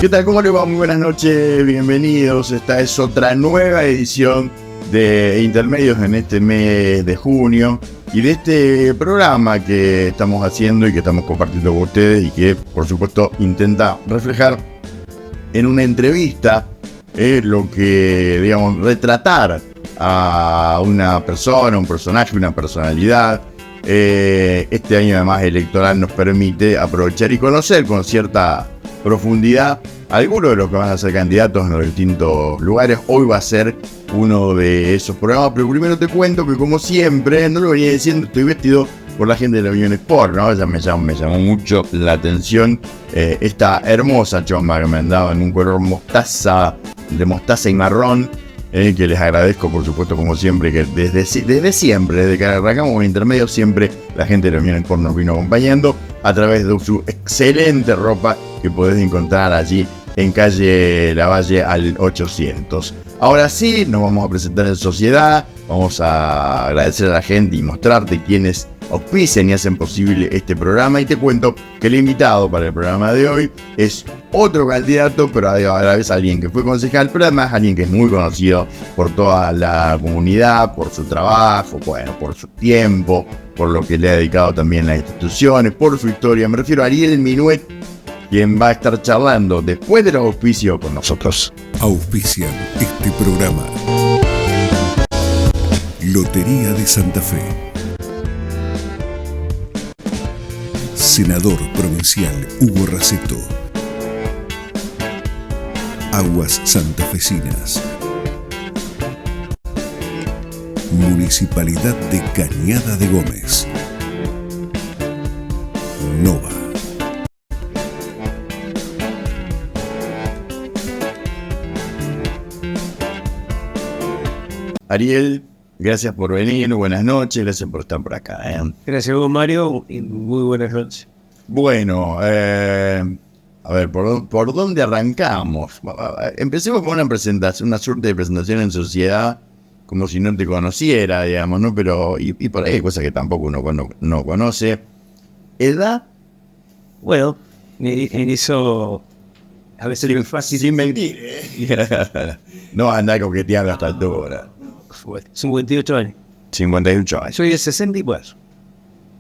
¿Qué tal? ¿Cómo les va? Muy buenas noches, bienvenidos. Esta es otra nueva edición de Intermedios en este mes de junio y de este programa que estamos haciendo y que estamos compartiendo con ustedes y que, por supuesto, intenta reflejar en una entrevista lo que, digamos, retratar a una persona, un personaje, una personalidad. Este año además electoral nos permite aprovechar y conocer con cierta profundidad algunos de los que van a ser candidatos en los distintos lugares. Hoy va a ser uno de esos programas, pero primero te cuento que, como siempre, no lo venía diciendo, estoy vestido por la gente de la Unión Sport, ¿no? Ya me llamó mucho la atención esta hermosa chomba que me han dado en un color mostaza, de mostaza y marrón, que les agradezco, por supuesto, como siempre, que desde siempre, desde que arrancamos con Intermedios, siempre la gente de la Unión Sport nos vino acompañando a través de su excelente ropa que podés encontrar allí en calle Lavalle al 800. Ahora sí, nos vamos a presentar en sociedad, vamos a agradecer a la gente y mostrarte quiénes auspician y hacen posible este programa, y te cuento que el invitado para el programa de hoy es otro candidato, pero a la vez alguien que fue concejal, pero además alguien que es muy conocido por toda la comunidad, por su trabajo, bueno, por su tiempo, por lo que le ha dedicado también a las instituciones, por su historia. Me refiero a Ariel Minuet, quien va a estar charlando después del auspicio con nosotros. Auspician este programa Lotería de Santa Fe, Senador Provincial Hugo Raceto, Aguas Santafesinas, Municipalidad de Cañada de Gómez, Nova. Ariel, gracias por venir, buenas noches, gracias por estar por acá. Gracias a vos, Mario, y muy buenas noches. Bueno, a ver, ¿por dónde arrancamos? Empecemos con una presentación, una suerte de presentación en sociedad, como si no te conociera, digamos, ¿no? Pero, y por ahí hay cosas que tampoco uno no conoce. ¿Edad? Bueno, en eso a veces es fácil. Sin mentir, no andar coqueteando hasta altura. 58 años. 58 años. Soy de 64.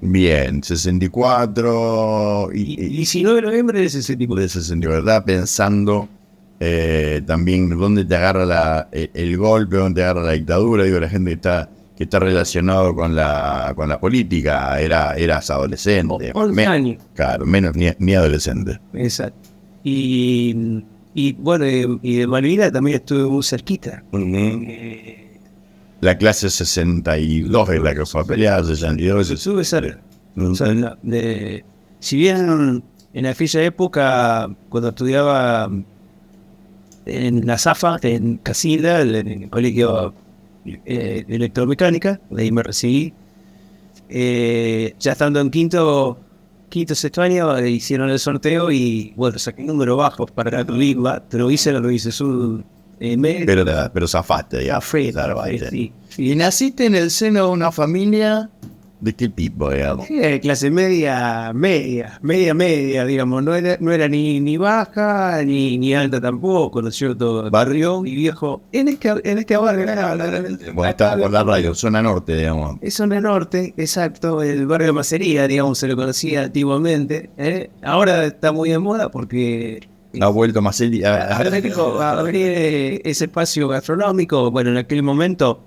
Bien, 64 Y 19 de noviembre de 64. de 64. Estaba pensando también dónde te agarra el golpe, dónde te agarra la dictadura. Digo, la gente que está relacionado con la política, eras adolescente. 11 años. Claro, menos ni adolescente. Exacto. Y bueno, y de Malvinas también estuve muy cerquita. La clase 62 es la que fue a pelear, 62. Estuve cerca. O sea, si bien en aquella época, cuando estudiaba en la ZAFA, en Casilda, en el colegio de electromecánica, de ahí me recibí, ya estando en quinto, sexto año, hicieron el sorteo y bueno, saqué un número bajo para la turismo, pero hice pero zafaste, ya. Sí. ¿Y naciste en el seno de una familia de qué tipo, digamos? Clase media, digamos, no era ni baja ni alta tampoco, ¿no es cierto? ¿Barrio? Mi viejo, en este barrio, Bueno, estaba por la radio, zona norte, digamos. es zona norte, exacto, el barrio de Macería, digamos, se lo conocía antiguamente, ¿eh? Ahora está muy de moda porque Ha vuelto más abrir ese espacio gastronómico. Bueno, en aquel momento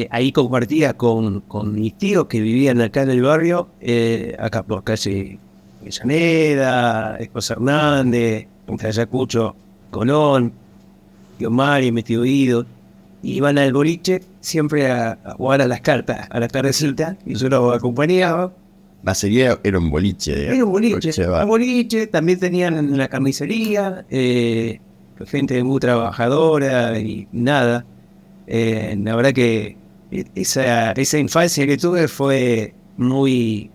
ahí compartía con mis tíos que vivían acá en el barrio, acá por calle Llaneda, Esposa Hernández, Ayacucho, Colón, tío Mario, mi tío Guido. Iban al boliche siempre a jugar a las cartas, a la tardecita, y yo los acompañaba. Macería era un boliche, digamos. Era un boliche, también tenían la carnicería, gente muy trabajadora y nada. La verdad que esa infancia que tuve fue muy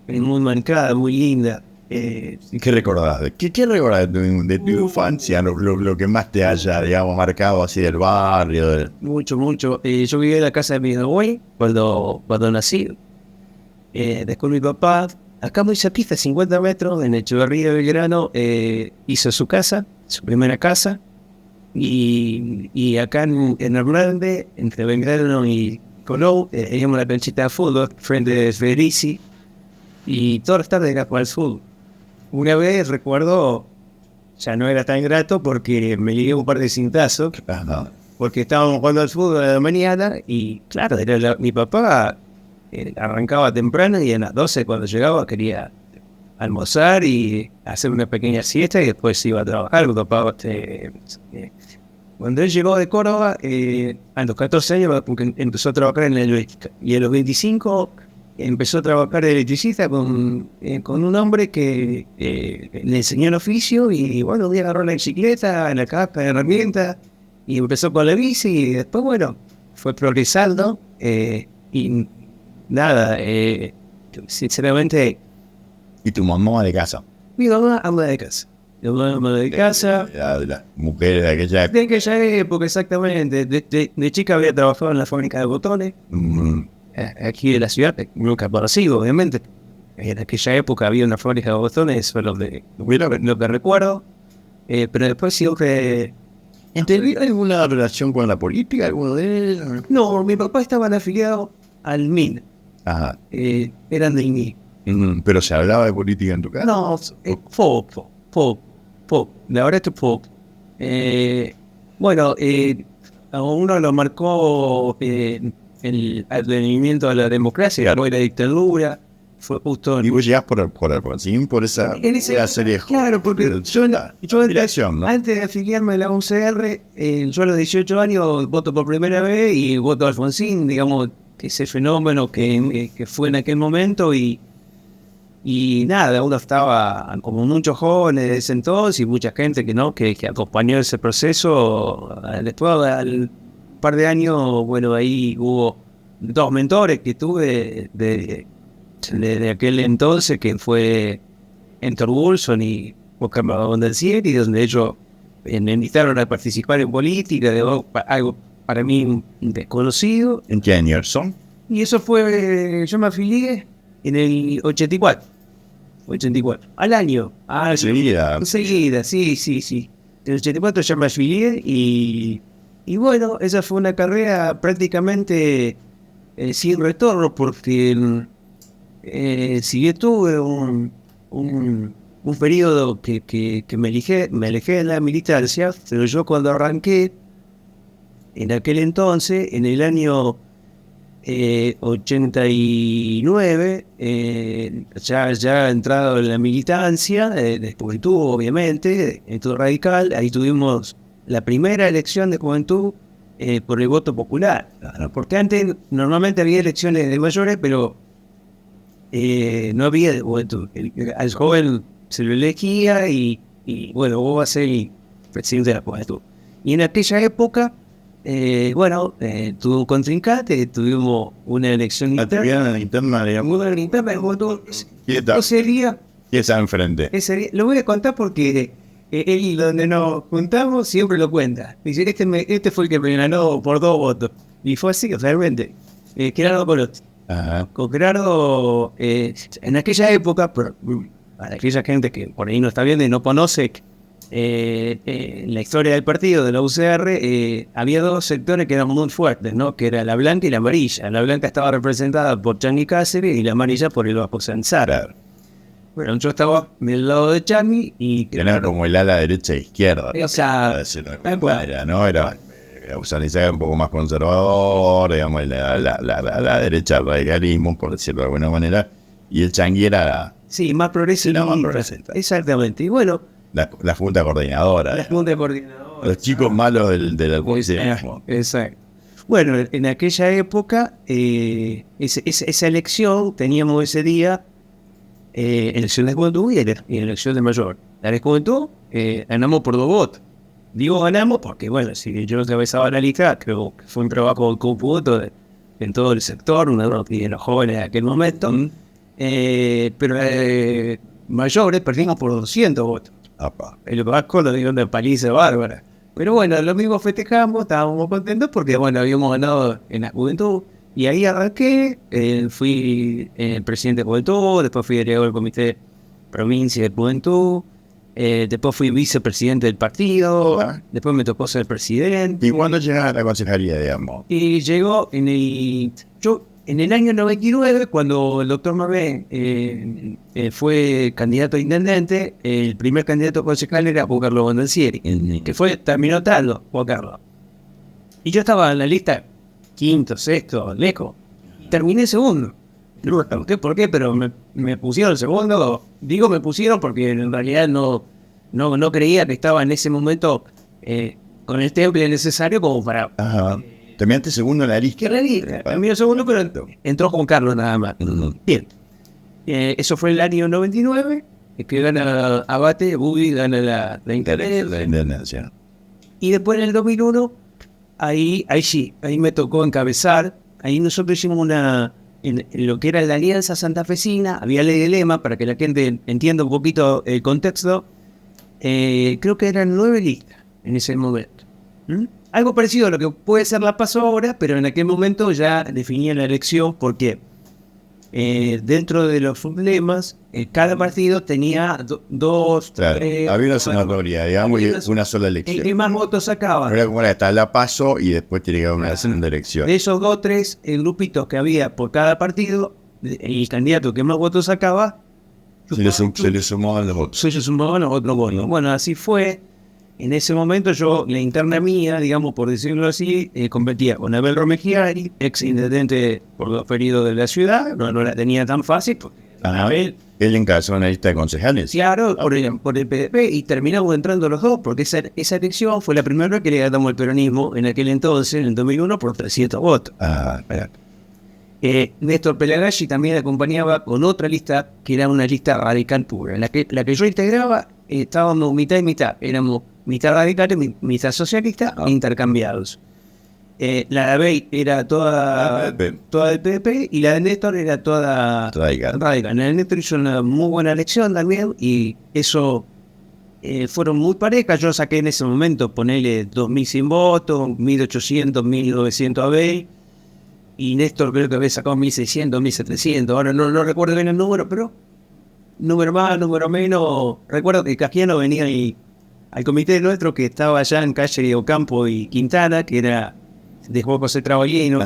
marcada, muy linda. ¿Qué recordás? ¿Qué recordás de tu infancia? Lo que más te haya, digamos, marcado así del barrio. Mucho. Yo vivía en la casa de mi abuelo cuando nací. Después mi papá acá muy cerquita, 50 metros, en Echeverría Belgrano, hizo su casa, su primera casa. Y acá en Hernández, entre Belgrano y Colón, teníamos la canchita de fútbol frente de Federici. Y todas las tardes era para el fútbol. Una vez recuerdo, ya no era tan grato porque me llegué un par de cintazos. Porque estábamos jugando al fútbol a la mañana y claro, mi papá arrancaba temprano y a las 12 cuando llegaba quería almorzar y hacer una pequeña siesta y después iba a trabajar. Mi papá, cuando él llegó de Córdoba, a los 14 años empezó a trabajar en la eléctrica y a los 25 empezó a trabajar de electricista con un hombre que le enseñó el oficio y bueno, un día agarró la bicicleta, la caja de herramientas y empezó con la bici y después, bueno, fue progresando y nada, sinceramente... ¿Y tu mamá de casa? Mi mamá ama de casa. Mi mamá ama de casa. De las mujeres de aquella época. De aquella época, exactamente. De chica había trabajado en la fábrica de botones. Aquí en la ciudad, nunca conocido, obviamente. En aquella época había una fábrica de botones, eso es lo que recuerdo. Pero después siempre... ¿Tenía alguna relación con la política, alguno de ellos? No, mi papá estaba afiliado al MIN. Ajá. Eran del MIN. ¿Pero se hablaba de política en tu casa? No, poco. La verdad es que poco. Bueno, a uno lo marcó el advenimiento de la democracia, Claro. fue la dictadura, fue justo... ¿Y vos llegás por Alfonsín, por esa serie? Claro, porque yo Afiliación, ¿no? antes de afiliarme a la UCR, yo a los 18 años voto por primera vez y voto a Alfonsín, digamos, que ese fenómeno que fue en aquel momento y nada, uno estaba como muchos jóvenes de ese entonces y mucha gente que acompañó ese proceso. Después, al par de años, bueno, ahí hubo 2 mentores que tuve de aquel entonces, que fue Héctor Wilson y Oscar Bondancieri, donde ellos me invitaron a participar en política, algo para mí desconocido. ¿En qué años son? Y eso fue, yo me afilié en el 84, al año. Enseguida, sí. En el 84 ya me afilié y bueno, esa fue una carrera prácticamente sin retorno porque si bien tuve un periodo que me alejé de la militancia, pero yo cuando arranqué, en aquel entonces, en el año 89, ya entrado en la militancia, de juventud obviamente, en todo radical, ahí tuvimos la primera elección de juventud por el voto popular, porque antes normalmente había elecciones de mayores, pero no había de juventud. Al joven se lo elegía y bueno, vos vas a ser el presidente de la juventud. Y en aquella época, tuve un contrincante, tuvimos una elección interna, digamos. Una interna de voto. ¿Quién está enfrente? Lo voy a contar porque él, donde nos juntamos, siempre lo cuenta. Dice, este fue el que me ganó por 2 votos. Y fue así, realmente. Gerardo Colotti. Ajá. Con Gerardo, en aquella época, para aquella gente que por ahí no está viendo y no conoce la historia del partido de la UCR, había 2 sectores que eran muy fuertes, ¿no? Que era la blanca y la amarilla. La blanca estaba representada por Changi Cáceres y la amarilla por el Vasco Sanzara. Claro. Bueno, yo estaba del lado de Changi y... Era como el ala derecha e izquierda. O sea, ¿no? Era Usanizaga un poco más conservador, digamos, la derecha al radicalismo, por decirlo de alguna manera, y el Changi era... Sí, más progresista. Exactamente. Y bueno... La junta coordinadora. La junta coordinadora. Los chicos malos del alcoholismo. Exacto. Bueno, en aquella época, esa elección, teníamos ese día elección de juventud y elección de mayor. La de juventud ganamos por 2 votos. Digo ganamos porque, bueno, si yo encabezaba la lista, creo que fue un trabajo conjunto en todo el sector, y de los jóvenes de aquel momento. Pero mayores perdimos por 200 votos. El Vasco nos dio una paliza bárbara. Pero bueno, lo mismo festejamos, estábamos contentos porque, bueno, habíamos ganado en la juventud Y ahí arranqué, fui presidente de Juventud, después fui delegado del Comité Provincia de Juventud, después fui vicepresidente del partido, después me tocó ser presidente. ¿Y cuándo llegaste a la concejalía, digamos? Y llegó en el año 99, cuando el doctor Mabé fue candidato a intendente, el primer candidato concejal era Juan Carlos Bondancieri, que terminó tal Juan Carlos. Y yo estaba en la lista quinto, sexto, lejos. Terminé segundo. No me pregunté por qué, pero me pusieron segundo. Digo me pusieron porque en realidad no creía que estaba en ese momento con el temple necesario como para... Ajá. Terminaste segundo en la lista. Terminé segundo, pero entró Juan Carlos nada más. Bien. Eso fue el año 99, que gana Abate, Budi gana la intendencia. Y después en el 2001, ahí me tocó encabezar. Ahí nosotros hicimos en lo que era la Alianza Santafesina, había ley de lema, para que la gente entienda un poquito el contexto. Creo que eran 9 listas en ese momento. Algo parecido a lo que puede ser la PASO ahora, pero en aquel momento ya definía la elección porque dentro de los sublemas, cada partido tenía dos... Claro, había una sumatoria, digamos, y una sola elección. El que más votos sacaba. Ahora como está la PASO y después tiene que haber una segunda elección. De esos 2 o 3 grupitos que había por cada partido, el candidato que más votos sacaba... Se le sumaban los votos. Se le sumaban los otros votos. Bueno, así fue. En ese momento yo, la interna mía, digamos, por decirlo así, competía con Abel Romegiari, ex intendente por los feridos de la ciudad. No la tenía tan fácil. Abel, él encabezó una lista de concejales. Claro, por el PDP, y terminamos entrando los dos, porque esa elección fue la primera vez que le ganamos el peronismo en aquel entonces, en el 2001, por 300 votos. Néstor Pelagaggi también acompañaba con otra lista, que era una lista radical pura. La que yo integraba, estábamos mitad y mitad. Éramos mitad radicales, mitad socialistas, intercambiados. La de Abel era toda del PDP y la de Néstor era toda radical. La de Néstor hizo una muy buena elección también y eso fueron muy parejas. Yo saqué en ese momento, ponele 2.100 votos, 1.800, 1.900 Abel. Y Néstor creo que había sacado 1.600, 1.700. Ahora no recuerdo bien el número, pero número más, número menos. Recuerdo que Casquiano venía al comité nuestro que estaba allá en calle Ocampo y Quintana, que era de Juan José Traballino,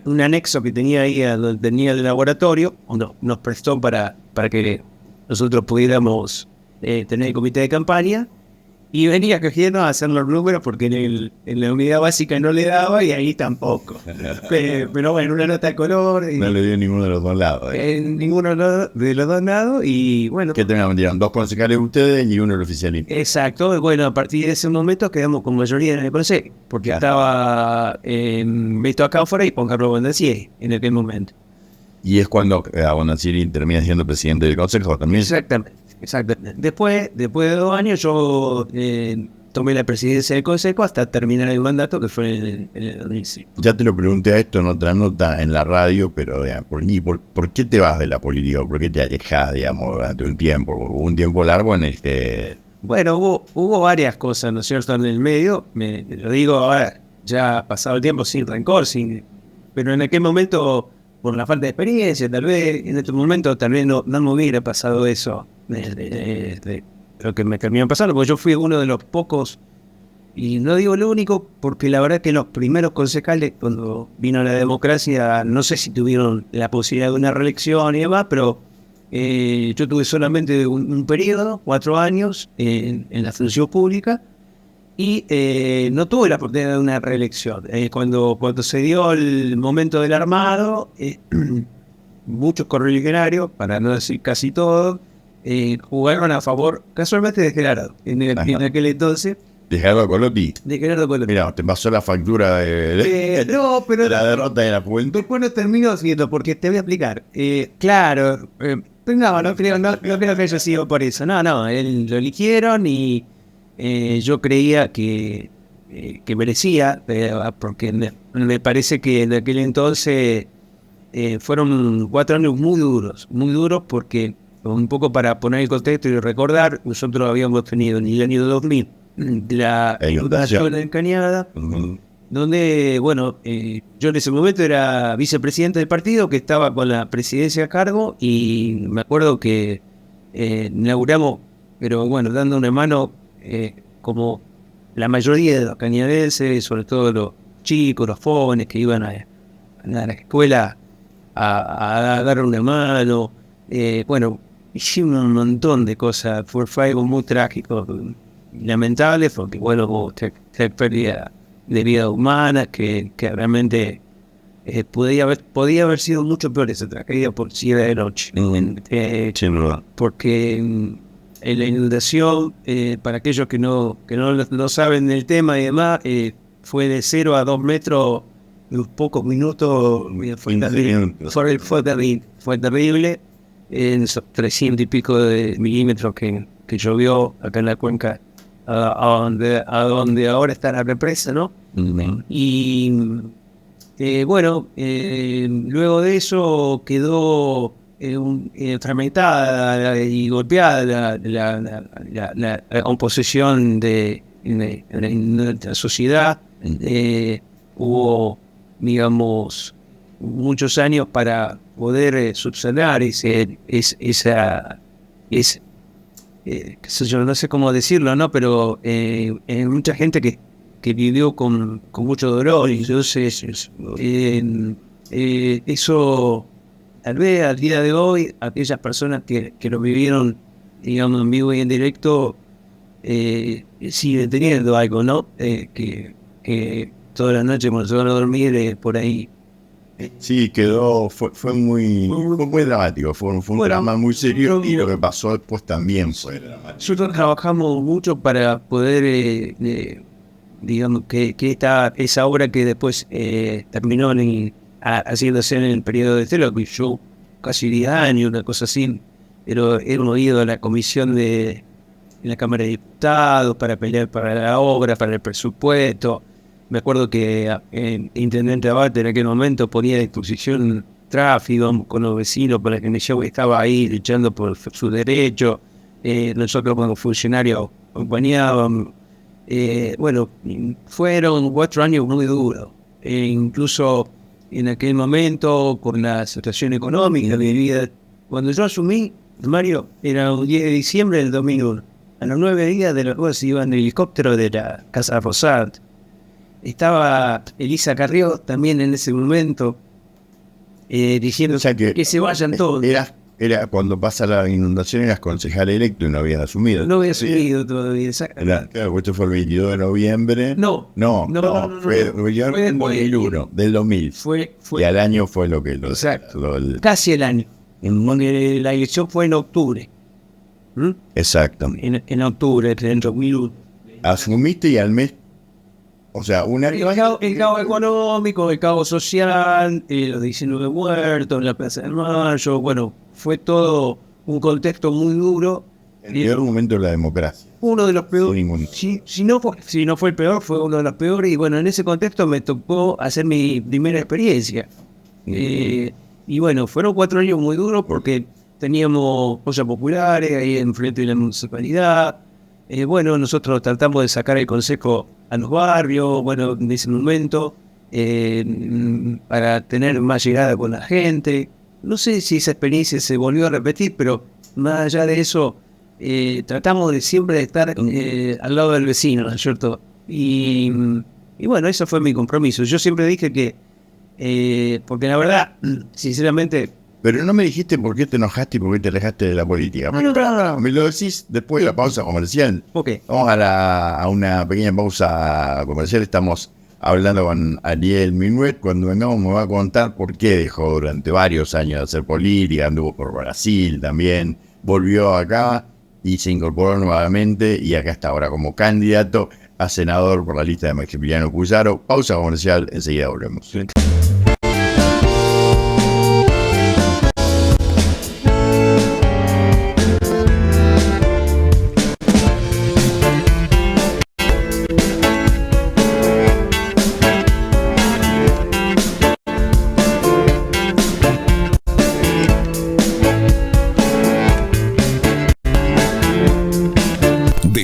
un anexo que tenía ahí donde tenía el laboratorio, nos prestó para que nosotros pudiéramos tener el comité de campaña. Y venía Casquiano a hacer los números porque en la unidad básica no le daba y ahí tampoco. Pero bueno, una nota de color. No le dio ninguno de los dos lados. Ninguno de los dos lados y bueno. ¿Qué tenían? 2 concejales ustedes y uno el oficialista. Exacto. Bueno, a partir de ese momento quedamos con mayoría en el consejo. Porque estaba Beto Acáfora y Juan Carlos Bondancieri en aquel momento. Y es cuando Bondancieri termina siendo presidente del consejo también. Exactamente. Después de 2 años yo tomé la presidencia del consejo hasta terminar el mandato, que fue en el 2005. Ya te lo pregunté a esto en otra nota en la radio, pero ¿por qué te vas de la política? ¿Por qué te alejas, digamos, durante un tiempo? Hubo un tiempo largo en el que... Bueno, hubo varias cosas, ¿no es cierto?, en el medio. Lo digo ahora, ya ha pasado el tiempo sin rencor, pero en aquel momento, por la falta de experiencia, tal vez en este momento tal vez no me hubiera pasado eso. De lo que me terminó pasando, porque yo fui uno de los pocos, y no digo lo único, porque la verdad que los primeros concejales, cuando vino la democracia, no sé si tuvieron la posibilidad de una reelección y demás, pero yo tuve solamente un periodo, 4 años, en la función pública, y no tuve la oportunidad de una reelección. Cuando se dio el momento del armado, muchos correligionarios, para no decir casi todos, jugaron a favor, casualmente, de Gerardo, en aquel entonces. ¿De Gerardo Colotti? De Gerardo Colotti. Mira, te pasó la factura no, pero de la derrota de la juventud. Después no terminó siendo, porque te voy a explicar. Claro, no creo que haya sido por eso. No, él lo eligieron y yo creía que merecía, porque me parece que en aquel entonces fueron 4 años muy duros porque... Un poco para poner el contexto y recordar, nosotros habíamos tenido en el año 2000 la inundación en Cañada, donde, bueno, yo en ese momento era vicepresidente del partido, que estaba con la presidencia a cargo, y me acuerdo que inauguramos, pero bueno, dando una mano, como la mayoría de los cañadenses, sobre todo los chicos, los jóvenes que iban a la escuela a dar una mano. Bueno, hicimos un montón de cosas. Fue algo muy trágico, lamentable, porque bueno, hubo pérdida de vidas humanas que realmente podía haber sido mucho peor esa tragedia por si era de noche. Porque en la inundación, para aquellos que no saben del tema y demás, fue de 0 a 2 metros en unos pocos minutos. Fue terrible. En esos 300 y pico de milímetros que llovió acá en la cuenca, a donde ahora está la represa, ¿no? Y bueno, luego de eso quedó fragmentada y golpeada la composición de la sociedad. Hubo, digamos, muchos años para poder subsanar qué sé yo, no sé cómo decirlo, ¿no? Pero mucha gente que vivió con mucho dolor, y entonces eso, tal vez al día de hoy, aquellas personas que lo vivieron, digamos, en vivo y en directo, siguen teniendo algo, ¿no? Que toda la noche cuando se van a dormir, por ahí. Sí, fue muy dramático, fue un drama muy serio, y lo que pasó después también fue dramático. Nosotros trabajamos mucho para poder, digamos, que esa obra que después terminó haciéndose en el periodo de Telo, que yo casi 10 años, una cosa así, pero hemos ido a la comisión en la Cámara de Diputados para pelear para la obra, para el presupuesto. Me acuerdo que el intendente Abate en aquel momento ponía a disposición tráfico con los vecinos para que yo estaba ahí luchando por sus derechos. Nosotros como funcionarios acompañábamos. Bueno, fueron 4 años muy duros. Incluso en aquel momento, con la situación económica de vida. Cuando yo asumí, Mario, era un 10 de diciembre del 2001. A los 9 días de la cual se iba en el helicóptero de la Casa Rosada. Estaba Elisa Carrió también en ese momento, diciendo, o sea, que se vayan todos. Era cuando pasa la inundación, eras concejal electo y no habías asumido. No había asumido todavía. Claro, esto fue el 22 de noviembre. No, fue el 2001, del 2000. Fue, y al año fue lo que... Exacto, casi el año. La elección fue en octubre. Exacto. En octubre, en 2001. Asumiste y al mes... O sea, el caos económico, el caos social, los 19 muertos, la Plaza de Mayo, bueno, fue todo un contexto muy duro. El peor momento de la democracia. Uno de los peores. Si no fue el peor, fue uno de los peores. Y bueno, en ese contexto me tocó hacer mi primera experiencia. Y bueno, fueron 4 años muy duros porque teníamos cosas populares ahí enfrente de la municipalidad. Bueno, nosotros tratamos de sacar el consejo a los barrios, bueno, en ese momento, para tener más llegada con la gente. No sé si esa experiencia se volvió a repetir, pero más allá de eso, tratamos de siempre estar al lado del vecino, ¿no es cierto? Y bueno, eso fue mi compromiso. Yo siempre dije que, porque la verdad, sinceramente... Pero no me dijiste por qué te enojaste y por qué te alejaste de la política. No. Me lo decís después de la pausa comercial. Okay. Vamos a una pequeña pausa comercial. Estamos hablando con Ariel Minuet. Cuando vengamos me va a contar por qué dejó durante varios años de hacer política. Anduvo por Brasil también. Volvió acá y se incorporó nuevamente. Y acá está ahora como candidato a senador por la lista de Maximiliano Cusaro. Pausa comercial, enseguida volvemos. Sí.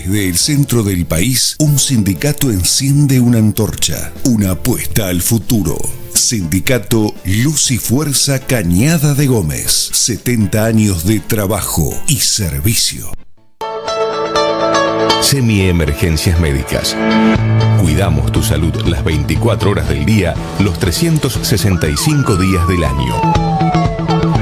Desde el centro del país, un sindicato enciende una antorcha, una apuesta al futuro. Sindicato Luz y Fuerza Cañada de Gómez. 70 años de trabajo y servicio. Semiemergencias médicas. Cuidamos tu salud las 24 horas del día, los 365 días del año.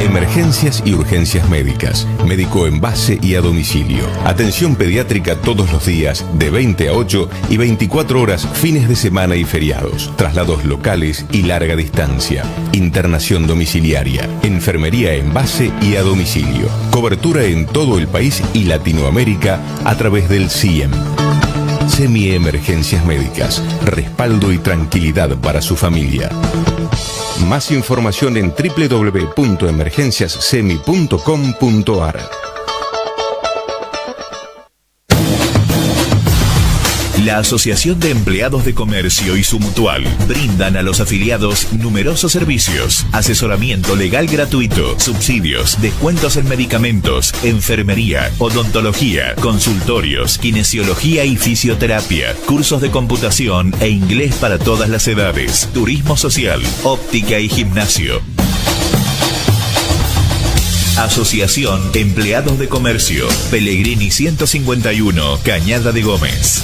Emergencias y urgencias médicas. Médico en base y a domicilio. Atención pediátrica todos los días, de 20 a 8 y 24 horas, fines de semana y feriados. Traslados locales y larga distancia. Internación domiciliaria. Enfermería en base y a domicilio. Cobertura en todo el país y Latinoamérica a través del CIEM. Semiemergencias médicas. Respaldo y tranquilidad para su familia. Más información en www.emergenciassemi.com.ar. La Asociación de Empleados de Comercio y su Mutual brindan a los afiliados numerosos servicios: asesoramiento legal gratuito, subsidios, descuentos en medicamentos, enfermería, odontología, consultorios, kinesiología y fisioterapia, cursos de computación e inglés para todas las edades, turismo social, óptica y gimnasio. Asociación Empleados de Comercio, Pellegrini 151, Cañada de Gómez.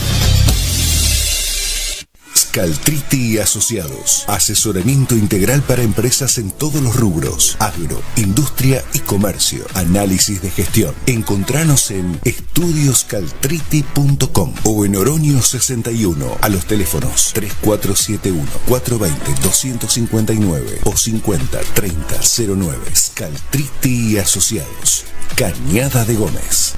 Scaltriti y Asociados. Asesoramiento integral para empresas en todos los rubros: agro, industria y comercio. Análisis de gestión. Encontranos en estudioscaltriti.com o en Oroño 61 a los teléfonos 3471-420-259 o 50-30-09. Scaltriti y Asociados. Cañada de Gómez.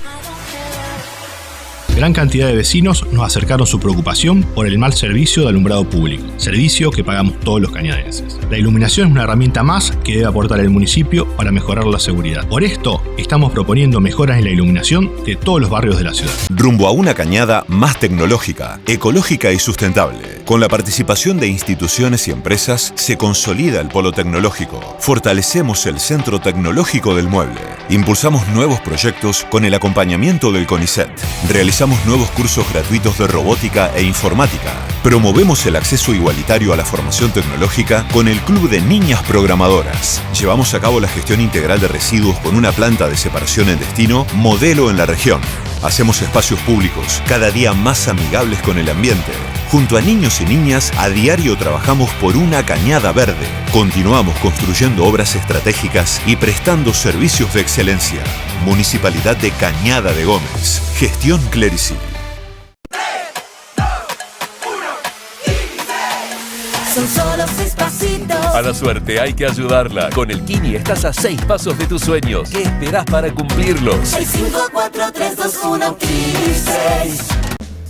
Gran cantidad de vecinos nos acercaron su preocupación por el mal servicio de alumbrado público, servicio que pagamos todos los cañadenses. La iluminación es una herramienta más que debe aportar el municipio para mejorar la seguridad. Por esto, estamos proponiendo mejoras en la iluminación de todos los barrios de la ciudad. Rumbo a una Cañada más tecnológica, ecológica y sustentable. Con la participación de instituciones y empresas, se consolida el polo tecnológico. Fortalecemos el Centro Tecnológico del Mueble. Impulsamos nuevos proyectos con el acompañamiento del CONICET. Realizamos nuevos cursos gratuitos de robótica e informática. Promovemos el acceso igualitario a la formación tecnológica con el Club de Niñas Programadoras. Llevamos a cabo la gestión integral de residuos con una planta de separación en destino, modelo en la región. Hacemos espacios públicos cada día más amigables con el ambiente. Junto a niños y niñas, a diario trabajamos por una Cañada verde. Continuamos construyendo obras estratégicas y prestando servicios de excelencia. Municipalidad de Cañada de Gómez. Gestión Clerici. Son solo 6 pasitos. A la suerte hay que ayudarla. Con el Kini estás a 6 pasos de tus sueños. ¿Qué esperás para cumplirlos? 6, 5, 4, 3, 2, 1, Kini 6.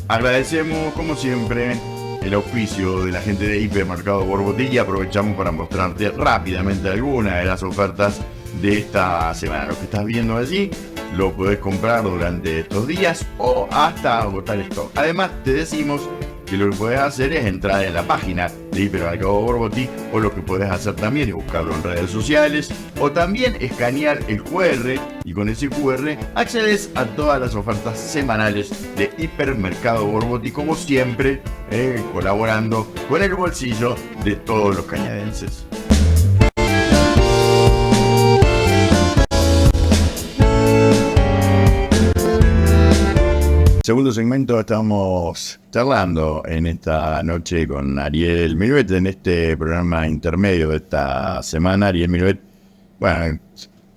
Agradecemos, como siempre, el auspicio de la gente de Hipermercado Borbotti y aprovechamos para mostrarte rápidamente algunas de las ofertas de esta semana. Lo que estás viendo allí lo podés comprar durante estos días o hasta agotar stock. Además, te decimos que lo que podés hacer es entrar en la página de Hipermercado Borbotti, o lo que podés hacer también es buscarlo en redes sociales o también escanear el QR, y con ese QR accedes a todas las ofertas semanales de Hipermercado Borbotti, como siempre, colaborando con el bolsillo de todos los cañadenses. Segundo segmento, estamos charlando en esta noche con Ariel Miruet en este programa intermedio de esta semana. Ariel Miruet, bueno,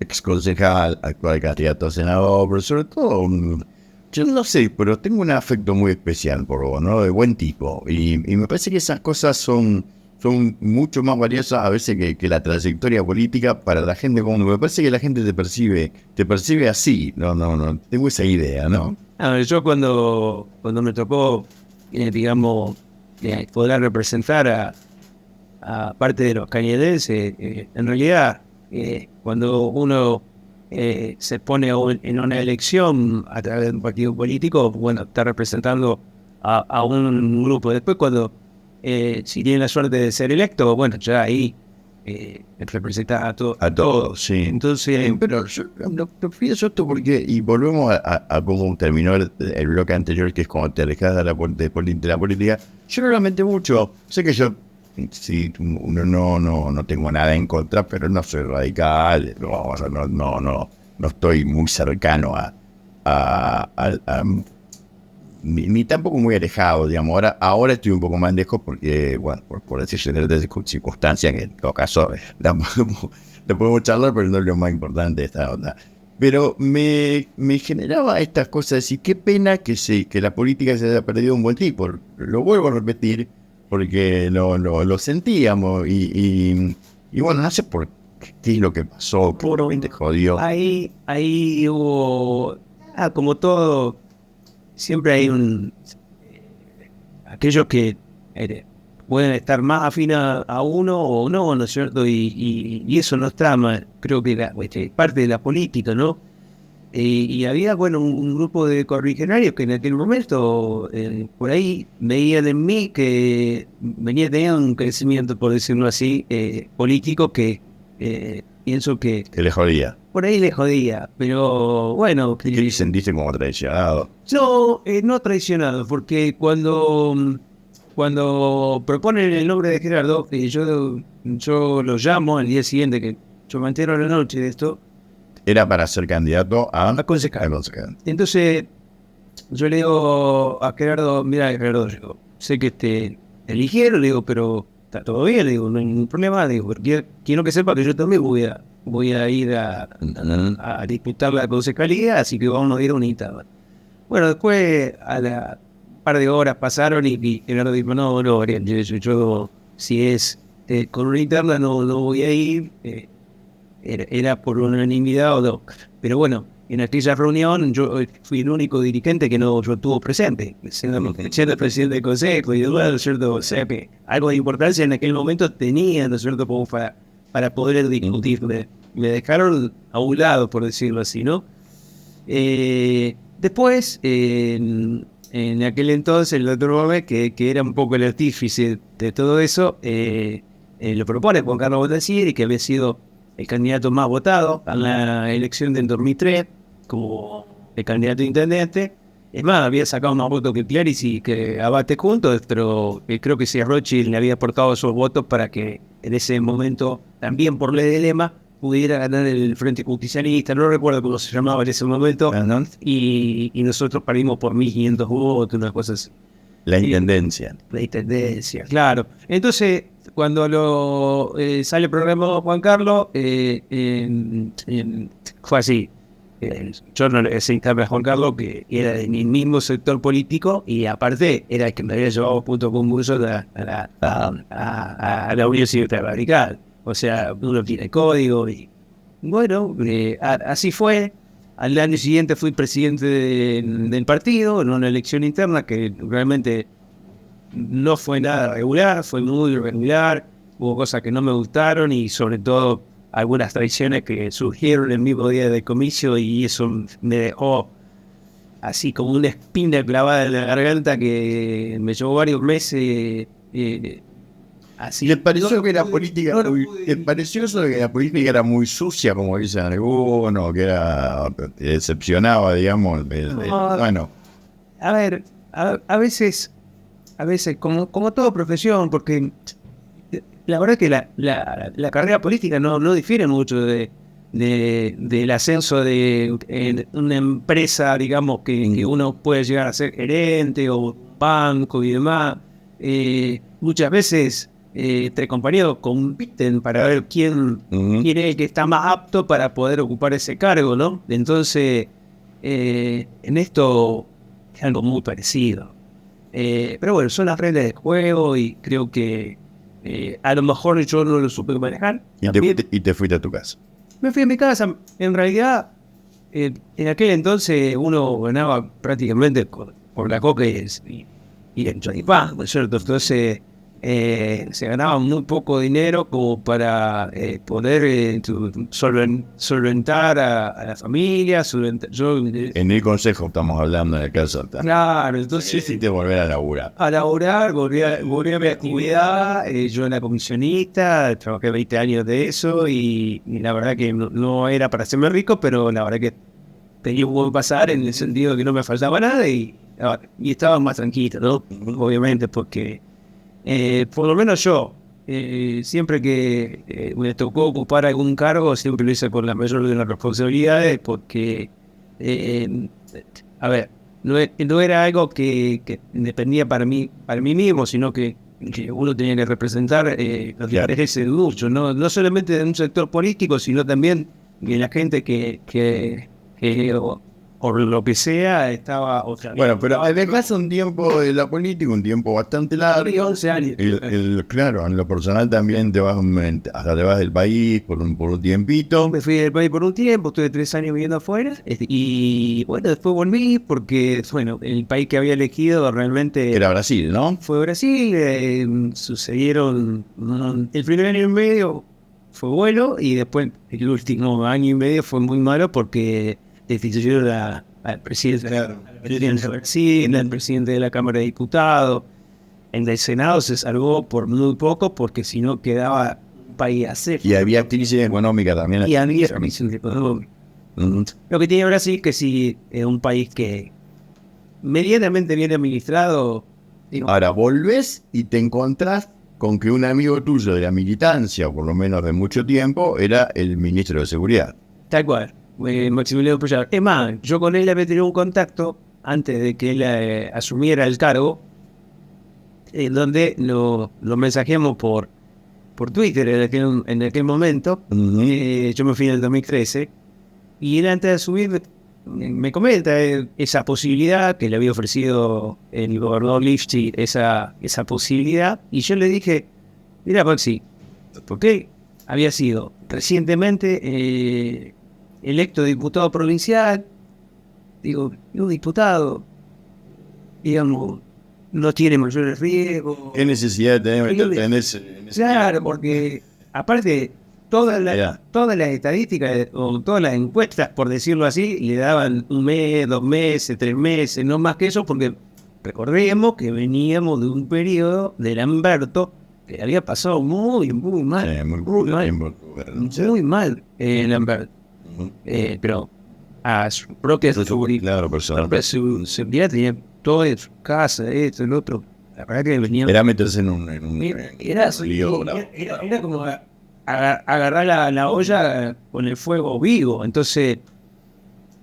ex concejal, actual candidato a senador, pero sobre todo, yo no sé, pero tengo un afecto muy especial por vos, ¿no? De buen tipo. Y me parece que esas cosas son mucho más valiosas a veces que la trayectoria política para la gente común. Me parece que la gente te percibe así. No, tengo esa idea, ¿no? Yo cuando me tocó, digamos, poder representar a parte de los cañadenses, en realidad, cuando uno se pone en una elección a través de un partido político, bueno, está representando a un grupo. Después, cuando si tienen la suerte de ser electo, bueno, ya ahí representa a todos. A todos, sí. Entonces, pero yo no pienso esto porque, y volvemos a cómo terminó el bloque anterior, que es cuando te alejas de la política. Yo no lo lamenté mucho. Sé que yo, sí, no tengo nada en contra, pero no soy radical, no estoy muy cercano ni tampoco muy alejado, digamos. Ahora estoy un poco más lejos porque, bueno, por decirse de circunstancias que en todo caso la podemos charlar, pero no es lo más importante de esta onda. Pero me generaba estas cosas, decir, qué pena que la política se haya perdido un buen tiempo. Lo vuelvo a repetir porque lo sentíamos y bueno, no sé por qué es lo que pasó, que te jodió. Ahí hubo, como todo, siempre hay aquellos que pueden estar más afines a uno o no, ¿no es cierto? Y eso no está mal, creo que es parte de la política, ¿no? Y había, bueno, un grupo de correligionarios que en aquel momento, por ahí, veían en mí que venía teniendo un crecimiento, por decirlo así, político que pienso que le jodía. Por ahí le jodía, pero bueno. ¿Y sentiste como traicionado? No traicionado, porque cuando proponen el nombre de Gerardo, yo lo llamo al día siguiente, que yo me entero la noche de esto. Era para ser candidato a concejal. Entonces, yo le digo a Gerardo, mira, Gerardo, yo sé que te eligieron, le digo, pero está todo bien, le digo, no hay ningún problema, le digo, pero quiero que sepa que yo también voy a ir a disputar la concejalía, así que vamos a ir a una interna. Bueno, después a la par de horas pasaron y Gerardo dijo, no, yo si es con una interna no voy a ir, era por unanimidad o no. Pero bueno, en aquella reunión yo fui el único dirigente que no yo estuvo presente, siendo el presidente del consejo y demás, ¿no es cierto? O sea que algo de importancia en aquel momento tenía, ¿no es cierto?, como para poder discutir. Me dejaron a un lado, por decirlo así, ¿no? Después, en aquel entonces, el doctor Gómez, que era un poco el artífice de todo eso, lo propone Juan Carlos Botancieri, que había sido el candidato más votado a la elección del 2003 como el candidato a intendente. Es más, había sacado más votos que Claris y que Abate juntos, pero creo que si a Rothschild le había aportado esos votos para que en ese momento, también por ley de lema, pudiera ganar el Frente Justicialista. No recuerdo cómo se llamaba en ese momento, y nosotros perdimos por 1.500 votos, una cosa así. La intendencia, claro. Entonces, cuando sale el programa de Juan Carlos, fue así. Yo no le decía a Juan Carlos, que era de mi mismo sector político, y aparte era el que me había llevado punto con curso a la Universidad Radical. O sea, uno tiene código y bueno, así fue. Al año siguiente fui presidente del partido en una elección interna que realmente no fue nada regular, fue muy irregular, hubo cosas que no me gustaron y sobre todo algunas traiciones que surgieron el mismo día del comicio, y eso me dejó así como una espina clavada en la garganta que me llevó varios meses. Así. ¿Le pareció que la política era muy sucia, como dicen algunos, que decepcionaba, digamos? Bueno. A ver, a veces como toda profesión, porque la verdad que la carrera política no difiere mucho del ascenso de una empresa, digamos, que uno puede llegar a ser gerente o banco y demás. Muchas veces entre compañeros compiten para ver quién es el que está más apto para poder ocupar ese cargo, ¿no? Entonces, en esto es algo muy parecido. Pero bueno, son las reglas del juego y creo que a lo mejor yo no lo supe manejar. Y te fuiste a tu casa. Me fui a mi casa. En realidad, en aquel entonces uno ganaba prácticamente por la coca y el choripán, ¿no es cierto? Entonces, se ganaba muy poco dinero como para poder solventar a la familia. En el consejo estamos hablando, en el caso. Claro, entonces Necesité volver a laburar. volví a mi actividad. Yo era comisionista, trabajé 20 años de eso y la verdad que no era para hacerme rico, pero la verdad que tenía un buen pasar en el sentido de que no me faltaba nada y estaba más tranquilo, ¿no? Obviamente, porque por lo menos yo, siempre que me tocó ocupar algún cargo, siempre lo hice con la mayor de las responsabilidades, porque, a ver, no era algo que dependía para mí mismo, sino que uno tenía que representar los intereses de muchos, no solamente de un sector político, sino también de la gente que por lo que sea, estaba... Bueno, pero además un tiempo de la política, un tiempo bastante largo. 11 años. Claro, en lo personal también hasta te vas del país por un tiempito. Me fui del país por un tiempo, estuve 3 años viviendo afuera. Y bueno, después volví porque, bueno, el país que había elegido realmente... Era Brasil, ¿no? Fue Brasil, sucedieron... El primer año y medio fue bueno y después el último año y medio fue muy malo porque... destituyeron al presidente de Brasil, al presidente de la Cámara de Diputados. En el Senado se salvó por muy poco porque si no quedaba un país a seco. Y había crisis económica también. Y había crisis económica. Lo que tiene Brasil que sí es un país que medianamente bien administrado. Digo, ahora volvés y te encontrás con que un amigo tuyo de la militancia, por lo menos de mucho tiempo, era el ministro de Seguridad. Tal cual. Maximiliano Puyaro. Es más, yo con él había tenido un contacto antes de que él asumiera el cargo, donde lo mensajeamos por Twitter en aquel momento. Yo me fui en el 2013 y él antes de asumir me comenta esa posibilidad que le había ofrecido el gobernador Lifchi, esa posibilidad, y yo le dije, mira Maxi, porque había sido recientemente electo diputado provincial, digo, un diputado, digamos, no tiene mayores riesgos. ¿Qué necesidad tenés? Claro, porque aparte todas las estadísticas o todas las encuestas, por decirlo así, le daban 1 mes, 2 meses, 3 meses, no más que eso, porque recordemos que veníamos de un periodo de Lamberto que había pasado muy mal, muy mal Lamberto. Pero a su propia seguridad, su seguridad tenía todo en su casa, esto, el otro. La verdad que venía. Era meterse en un lío. Era como agarrar la olla con el fuego vivo. Entonces,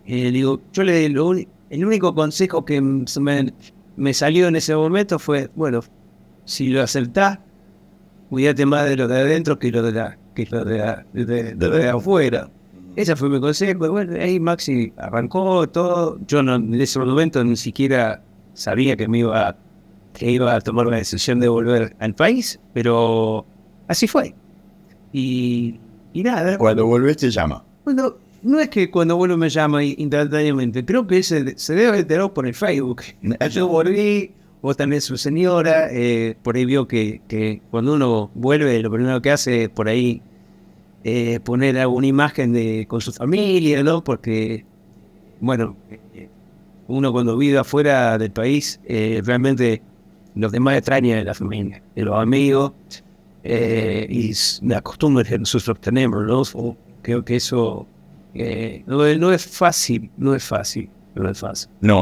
digo, yo el único consejo que me salió en ese momento fue: bueno, si lo aceptás, cuídate más de lo de adentro que lo de afuera. Ese fue mi consejo. Bueno, ahí Maxi arrancó todo. Yo en ese momento ni siquiera sabía que iba a tomar la decisión de volver al país, pero así fue. Y nada. Cuando volvés te llama. Bueno, no es que cuando vuelvo me llama instantáneamente. Creo que se debe haber enterado por el Facebook. Yo volví, vos también su señora, por ahí vio que cuando uno vuelve, lo primero que hace por ahí poner alguna imagen con su familia, ¿no? Porque, bueno, uno cuando vive afuera del país, realmente los demás extrañan de la familia, de los amigos, y la costumbre que nosotros tenemos, ¿no? Creo que eso no es fácil. No,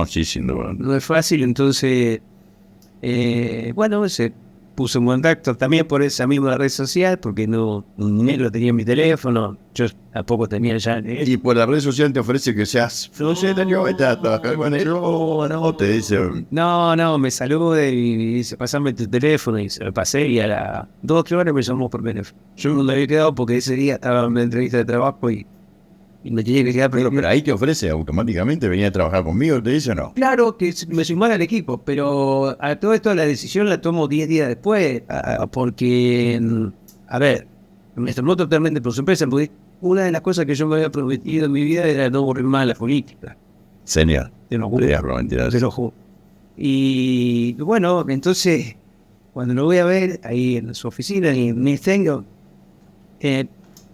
sí, sin duda. No es fácil, entonces, bueno, se puso en contacto también por esa misma red social, porque él lo tenía en mi teléfono, yo tampoco tenía ya. Y por la red social te ofrece que seas, no sé, te dice. No, me saluda y dice, pasame tu teléfono, y se lo pasé, y a las 2 o 3 horas me llamó por teléfono. Yo no me había quedado porque ese día estaba en una entrevista de trabajo y me tenía que quedar. Pero ahí te ofrece automáticamente venir a trabajar conmigo, ¿te dice o no? Claro que me sumara al equipo, pero a todo esto la decisión la tomo 10 días después, porque, a ver, me tomó totalmente por sorpresa, porque una de las cosas que yo me había prometido en mi vida era no volver más a la política. Señor, te lo juro. Y bueno, entonces cuando lo voy a ver ahí en su oficina, en el ministerio,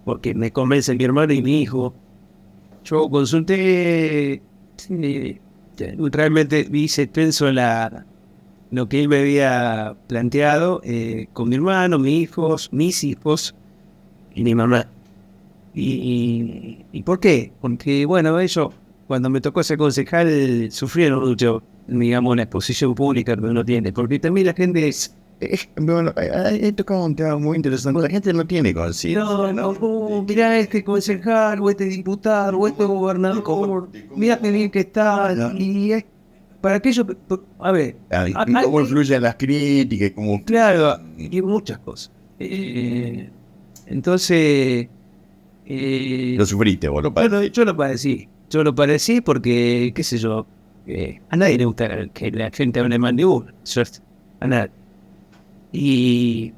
porque me convence mi hermano y mi hijo, yo consulté, realmente hice extenso lo que él me había planteado con mi hermano, mis hijos y mi mamá. ¿Y por qué? Porque, bueno, ellos, cuando me tocó ser concejal, sufrieron mucho, digamos, la exposición pública que uno tiene, porque también la gente Bueno, he tocado un tema muy interesante. La gente no tiene conciencia. no, mirá este concejal, o este diputado, o este gobernador, mirá qué bien que está, y para aquello, a ver, ¿Cómo influyen las críticas? ¿Cómo... claro, y muchas cosas. Entonces, Lo sufriste, vos lo padeciste. yo lo padecí porque, qué sé yo, a nadie le gusta que la gente hable mal de uno, ¿cierto? A nadie. Y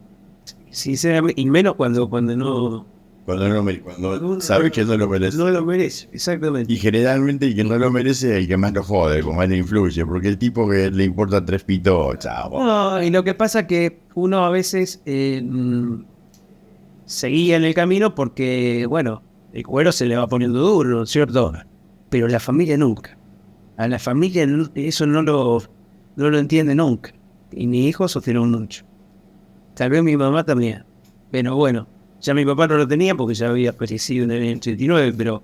sinceramente, y menos cuando no Cuando sabes que no lo merece. no lo merece, exactamente. Y generalmente el que no lo merece es el que más lo jode, el que más le influye, porque el tipo que le importa 3 pitos, chavo. No, y lo que pasa es que uno a veces seguía en el camino porque, bueno, el cuero se le va poniendo duro, ¿no es cierto? Pero la familia nunca. A la familia eso no lo entiende nunca. Y mi hijo sufrió mucho. Tal vez mi mamá también. Pero bueno, ya mi papá no lo tenía porque ya había fallecido en el 89, pero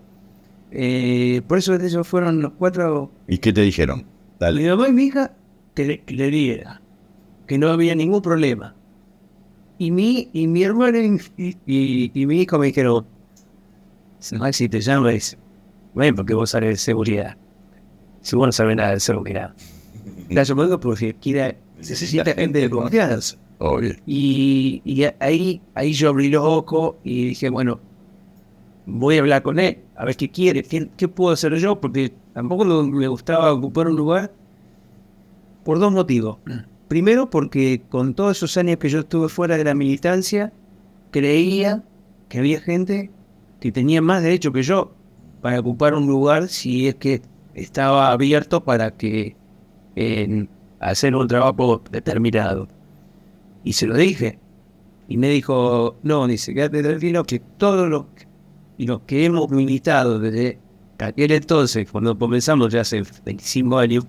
por eso ellos fueron los 4. ¿Y qué te dijeron? Dale. Mi mamá y mi hija que le diera, que no había ningún problema. Y mi hermano y mi hijo me dijeron, si te llamas, ven porque vos sabés de seguridad. Si vos no sabés nada de seguridad. La llamando porque necesita gente de confianza. Obvio. Y ahí yo abrí los ojos y dije, bueno, voy a hablar con él, a ver qué quiere, qué puedo hacer yo, porque tampoco me gustaba ocupar un lugar por 2 motivos. Primero, porque con todos esos años que yo estuve fuera de la militancia, creía que había gente que tenía más derecho que yo para ocupar un lugar si es que estaba abierto para que hacer un trabajo determinado. Y se lo dije. Y me dijo, no, dice, quédate tranquilo que todos los que hemos militado desde aquel entonces, cuando comenzamos ya hace 25 años,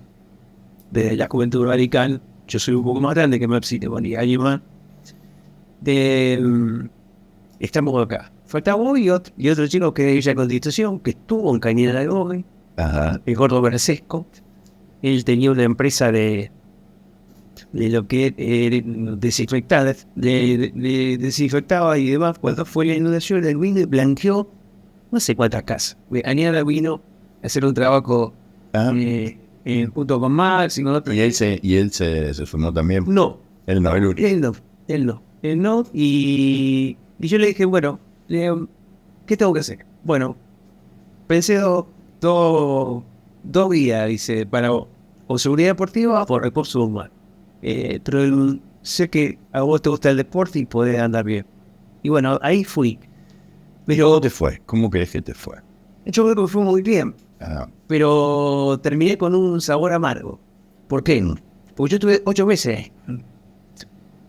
desde la Juventud Radical, yo soy un poco más grande que Mapsite, bueno, y alguien más, estamos acá. Falta vos y otro chico que es de Villa Constitución, que estuvo en Cañada de Gómez, el Gordo Brasesco. Él tenía una empresa de lo que desinfectaba y demás. Cuando fue la inundación, el vino blanqueó no sé cuántas casas. Añada vino a hacer un trabajo junto con Max y con otros. ¿Y él se sumó también? No. Él no. Y yo le dije, bueno, ¿qué tengo que hacer? Bueno, pensé dos guías, dice, para vos, o seguridad deportiva o recursos humanos. Pero sé que a vos te gusta el deporte y podés andar bien. Y bueno, ahí fui. Pero ¿cómo te fue? ¿Cómo crees que te fue? yo creo que fue muy bien. Pero terminé con un sabor amargo. ¿Por qué? Porque yo estuve 8 meses.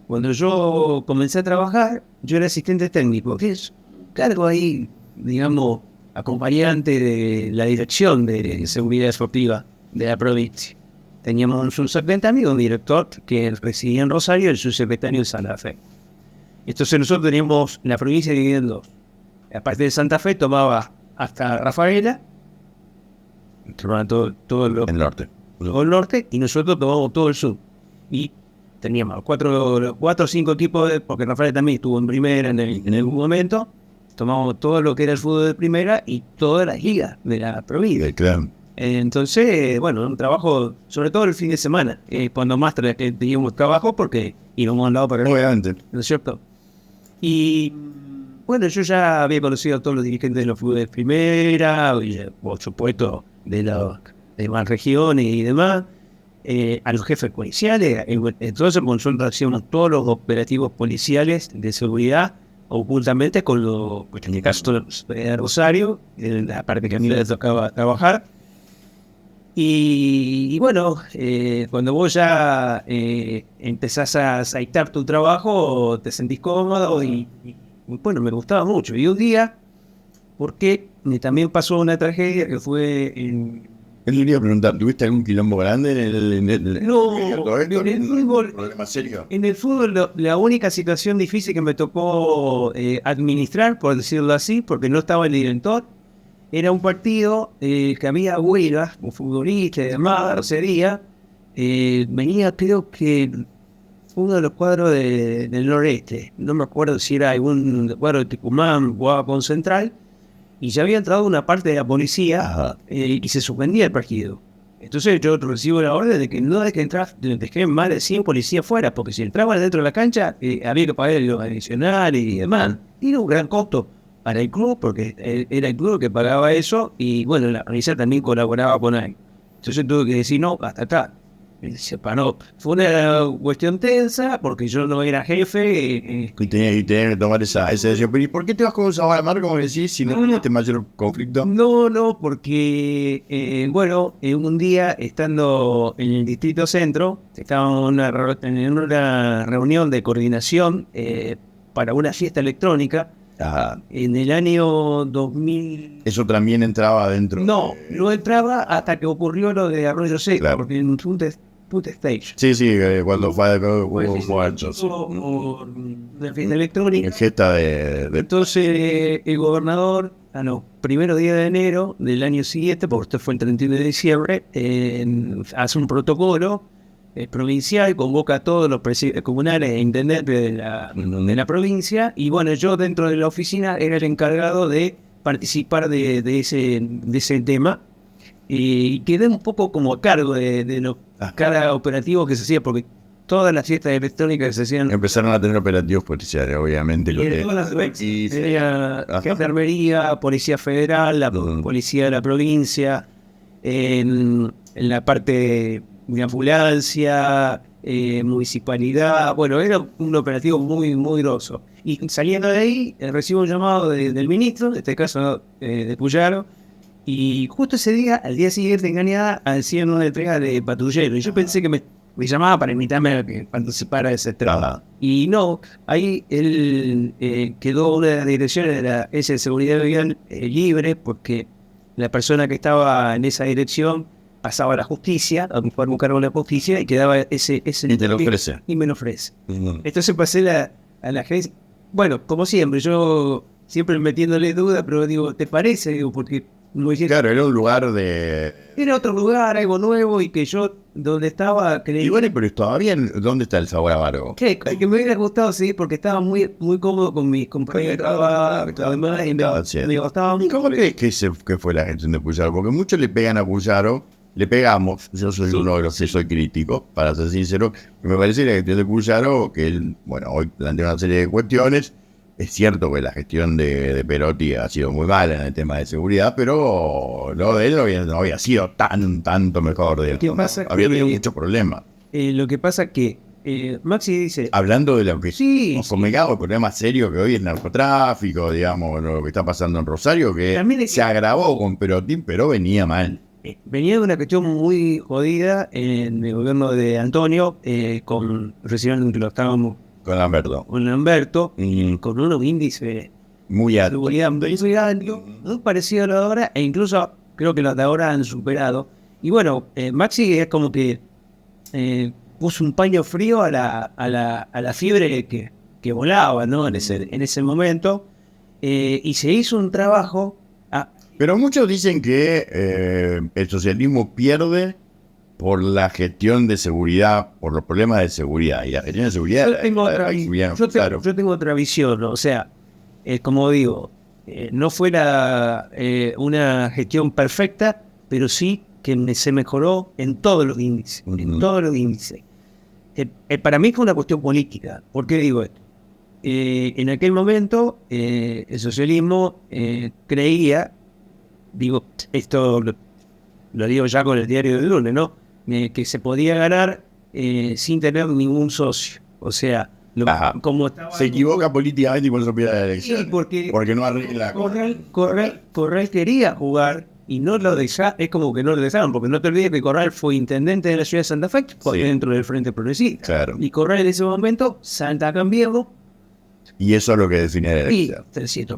Cuando yo comencé a trabajar, yo era asistente técnico, que es cargo ahí, digamos, acompañante de la dirección de seguridad deportiva de la provincia. Teníamos un subsecretario, un director que residía en Rosario y el subsecretario en Santa Fe. Entonces nosotros teníamos la provincia dividida en 2. La parte de Santa Fe tomaba hasta Rafaela, todo el norte. Todo el norte, y nosotros tomamos todo el sur. Y teníamos 4 o 5 tipos porque Rafaela también estuvo en primera en algún momento. Tomamos todo lo que era el fútbol de primera y todas las ligas de la provincia. Claro. Entonces, bueno, un trabajo, sobre todo el fin de semana, cuando más teníamos trabajo porque íbamos al lado para el Obviamente. ¿no es cierto? Y bueno, yo ya había conocido a todos los dirigentes de los fútbol de primera, y por supuesto de las demás regiones y demás, a los jefes policiales. Entonces nosotros hacíamos todos los operativos policiales de seguridad ocultamente con en el caso de Rosario, en la parte que a mí me tocaba trabajar. Y bueno, cuando vos ya empezás a aceitar tu trabajo, te sentís cómodo y bueno, me gustaba mucho. Y un día, porque también pasó una tragedia que fue en... Él quería preguntar, ¿tuviste algún quilombo grande No, en en el fútbol, problema serio? en el fútbol la única situación difícil que me tocó administrar, por decirlo así, porque no estaba el director, era un partido que había huelgas, un futbolista y demás, ese día, venía creo que uno de los cuadros del noreste, no me acuerdo si era algún cuadro de Tucumán, jugaba con Central, y ya había entrado una parte de la policía y se suspendía el partido. Entonces yo recibo la orden de que no dejen más de 100 policías fuera, porque si entraban dentro de la cancha había que pagar los adicionales y demás. Y era un gran costo para el club, porque era el club que pagaba eso, y bueno, la policía también colaboraba con él. Entonces tuve que decir, no, hasta acá. Se paró. Fue una cuestión tensa, porque yo no era jefe. Y tenía que tomar esa decisión. Pero ¿y por qué te vas con un sabor amargo, como decís, si no tuviste mayor conflicto? No, porque, bueno, un día, estando en el Distrito Centro, estábamos en una reunión de coordinación para una fiesta electrónica. En el año 2000... Eso también entraba dentro. No entraba hasta que ocurrió lo de Arroyo Seco, claro. porque en Food Stage. Sí, cuando hubo muertos. Una fiesta electrónica. En gesta de... Entonces, el gobernador, primero día de enero del año siguiente, porque esto fue el 31 de diciembre, hace un protocolo provincial, convoca a todos los presidentes comunales e intendentes de la provincia, y bueno, yo dentro de la oficina era el encargado de participar de ese tema, y quedé un poco como a cargo de cada operativo que se hacía, porque todas las fiestas electrónicas que se hacían... Empezaron a tener operativos policiales, obviamente. Gendarmería, Policía Federal, la Policía de la Provincia, en la parte de ambulancia, municipalidad. Bueno, era un operativo muy, muy grosso. Y saliendo de ahí, recibo un llamado del ministro, en este caso de Puyaro, y justo ese día, al día siguiente en Cañada, hacían una entrega de patrullero. Y yo pensé que me llamaba para invitarme a que participara de ese trabajo. Y no, ahí él quedó una de las direcciones de la S de Seguridad Vial libre, porque la persona que estaba en esa dirección pasaba a la justicia, a ocupar un cargo en la justicia, y quedaba ese y te lo ofrece. Y me lo ofrece. Entonces pasé a la agencia. Bueno, como siempre, yo siempre metiéndole duda, pero digo, ¿te parece? Digo, porque... Claro, era un lugar de... Era otro lugar, algo nuevo, y que yo, donde estaba... Y bueno, pero todavía, ¿dónde está el sabor amargo? Que me hubiera gustado, sí, porque estaba muy, muy cómodo con mis compañeros de trabajo, además, y me gustaba mucho. ¿Cómo crees que fue la gestión de Puyaro? Porque muchos le pegan a Puyaro, le pegamos, yo soy uno de los que soy crítico, para ser sincero, me parece la gestión de Puyaro, que él, bueno, hoy plantea una serie de cuestiones. Es cierto que la gestión de Perotti ha sido muy mala en el tema de seguridad, pero lo de él no había sido tanto mejor. Había tenido muchos problemas. Lo que pasa es que Maxi dice... Hablando de lo que nos convengamos, el problema serio que hoy es narcotráfico, digamos, lo que está pasando en Rosario, que se agravó con Perotti, pero venía mal. Venía de una cuestión muy jodida en el gobierno de Antonio, recién lo estábamos... Con Lamberto, con unos índices muy altos, muy parecido a los de ahora, e incluso creo que los de ahora han superado. Y bueno, Maxi es como que puso un paño frío a la fiebre que volaba, ¿no? En ese momento, y se hizo un trabajo. Pero muchos dicen que el socialismo pierde por la gestión de seguridad, por los problemas de seguridad. Y la gestión de seguridad... Yo tengo otra visión, ¿no? O sea, como digo, no fue una gestión perfecta, pero sí que se mejoró en todos los índices. Para mí fue una cuestión política. ¿Por qué digo esto? En aquel momento, el socialismo creía, digo, esto lo digo ya con el diario del lunes, ¿no? Que se podía ganar sin tener ningún socio. O sea, como estaba... Se equivoca políticamente y por eso pierde la elección. Sí, porque no arregla. Corral quería jugar y no lo dejaron, es como que no lo dejaron, porque no te olvides que Corral fue intendente de la ciudad de Santa Fe, dentro del Frente Progresista. Claro. Y Corral en ese momento salta a cambiarlo. Y eso es lo que define la Y elección.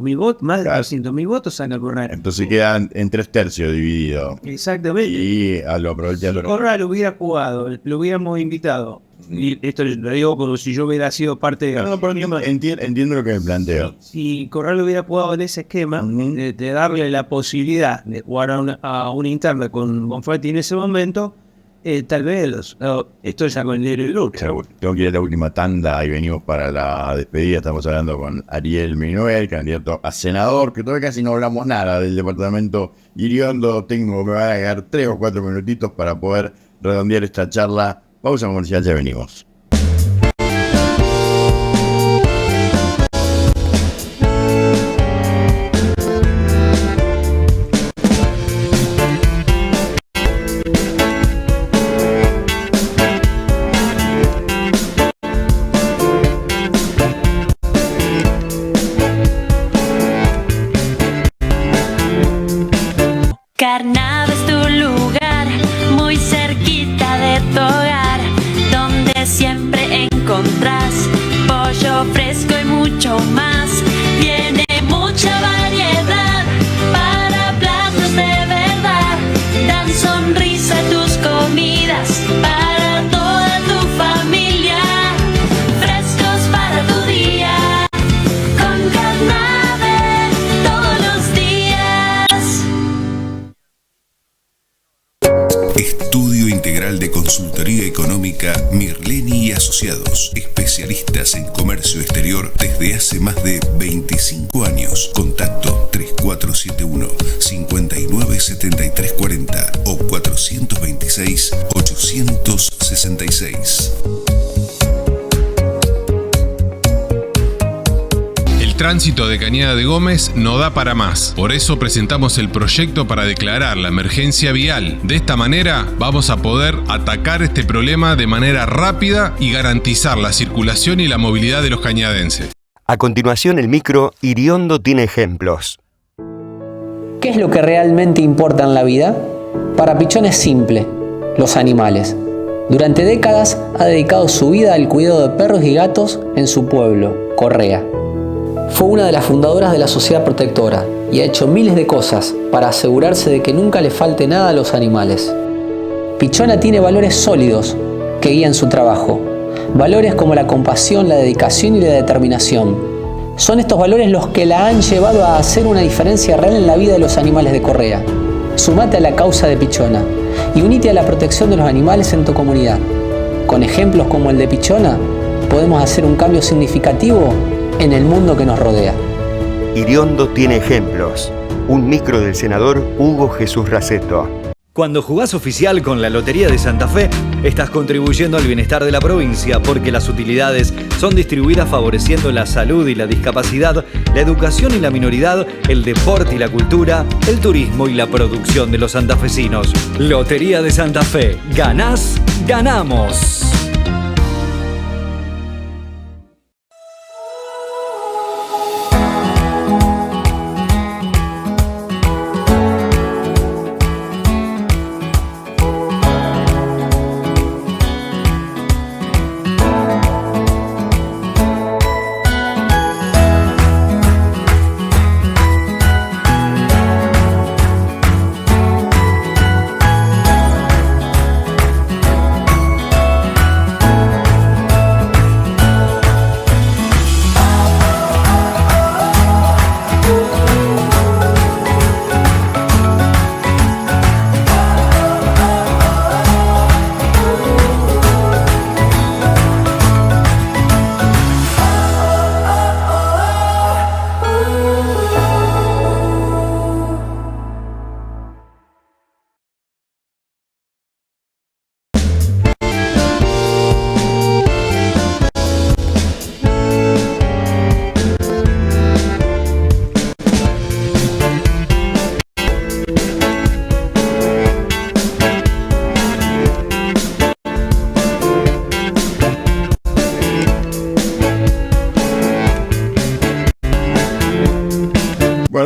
300.000 votos, más de 300.000 votos saca Corral. Entonces quedan en 3/3 dividido. Exactamente. Y a lo aprovecha. Si Corral hubiera jugado, lo hubiéramos invitado, y esto lo digo como si yo hubiera sido parte de... No, pero entiendo lo que me planteo. Si Corral hubiera jugado en ese esquema, de darle la posibilidad de jugar a una interna con Bonfatti en ese momento, tal vez esto es algo en el lucha. Tengo que ir a la última tanda y venimos para la despedida. Estamos hablando con Ariel Minuel, candidato a senador, que todavía casi no hablamos nada del departamento Iriondo. Me van a quedar 3 o 4 minutitos para poder redondear esta charla. Pausa comercial, ya venimos. Carnava es tu lugar, muy cerquita de tu hogar, donde siempre encontrás pollo fresco y mucho más. Tiene mucha variedad para platos de verdad, dan sonrisa a tus comidas para toda tu familia, frescos para tu día, con Carnave todos los días. Estudio Integral de Consultoría Económica Mirleni y Asociados. Especialistas en comercio exterior desde hace más de 25 años. Contacto 3471-597340 o 426-866. El tránsito de Cañada de Gómez no da para más. Por eso presentamos el proyecto para declarar la emergencia vial. De esta manera vamos a poder atacar este problema de manera rápida y garantizar la circulación y la movilidad de los cañadenses. A continuación el micro Iriondo tiene ejemplos. ¿Qué es lo que realmente importa en la vida? Para Pichón es simple: los animales. Durante décadas ha dedicado su vida al cuidado de perros y gatos en su pueblo, Correa. Fue una de las fundadoras de la Sociedad Protectora y ha hecho miles de cosas para asegurarse de que nunca le falte nada a los animales. Pichona tiene valores sólidos que guían su trabajo. Valores como la compasión, la dedicación y la determinación. Son estos valores los que la han llevado a hacer una diferencia real en la vida de los animales de Correa. Sumate a la causa de Pichona y unite a la protección de los animales en tu comunidad. Con ejemplos como el de Pichona, podemos hacer un cambio significativo en el mundo que nos rodea. Iriondo tiene ejemplos. Un micro del senador Hugo Jesús Raceto. Cuando jugás oficial con la Lotería de Santa Fe, estás contribuyendo al bienestar de la provincia porque las utilidades son distribuidas favoreciendo la salud y la discapacidad, la educación y la minoridad, el deporte y la cultura, el turismo y la producción de los santafesinos. Lotería de Santa Fe. Ganás, ganamos.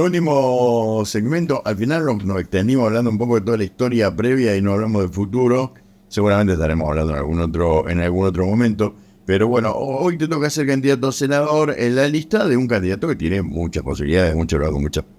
último segmento, al final nos extendimos hablando un poco de toda la historia previa y no hablamos del futuro. Seguramente estaremos hablando en algún otro momento. Pero bueno, hoy te toca ser candidato a senador en la lista de un candidato que tiene muchas posibilidades,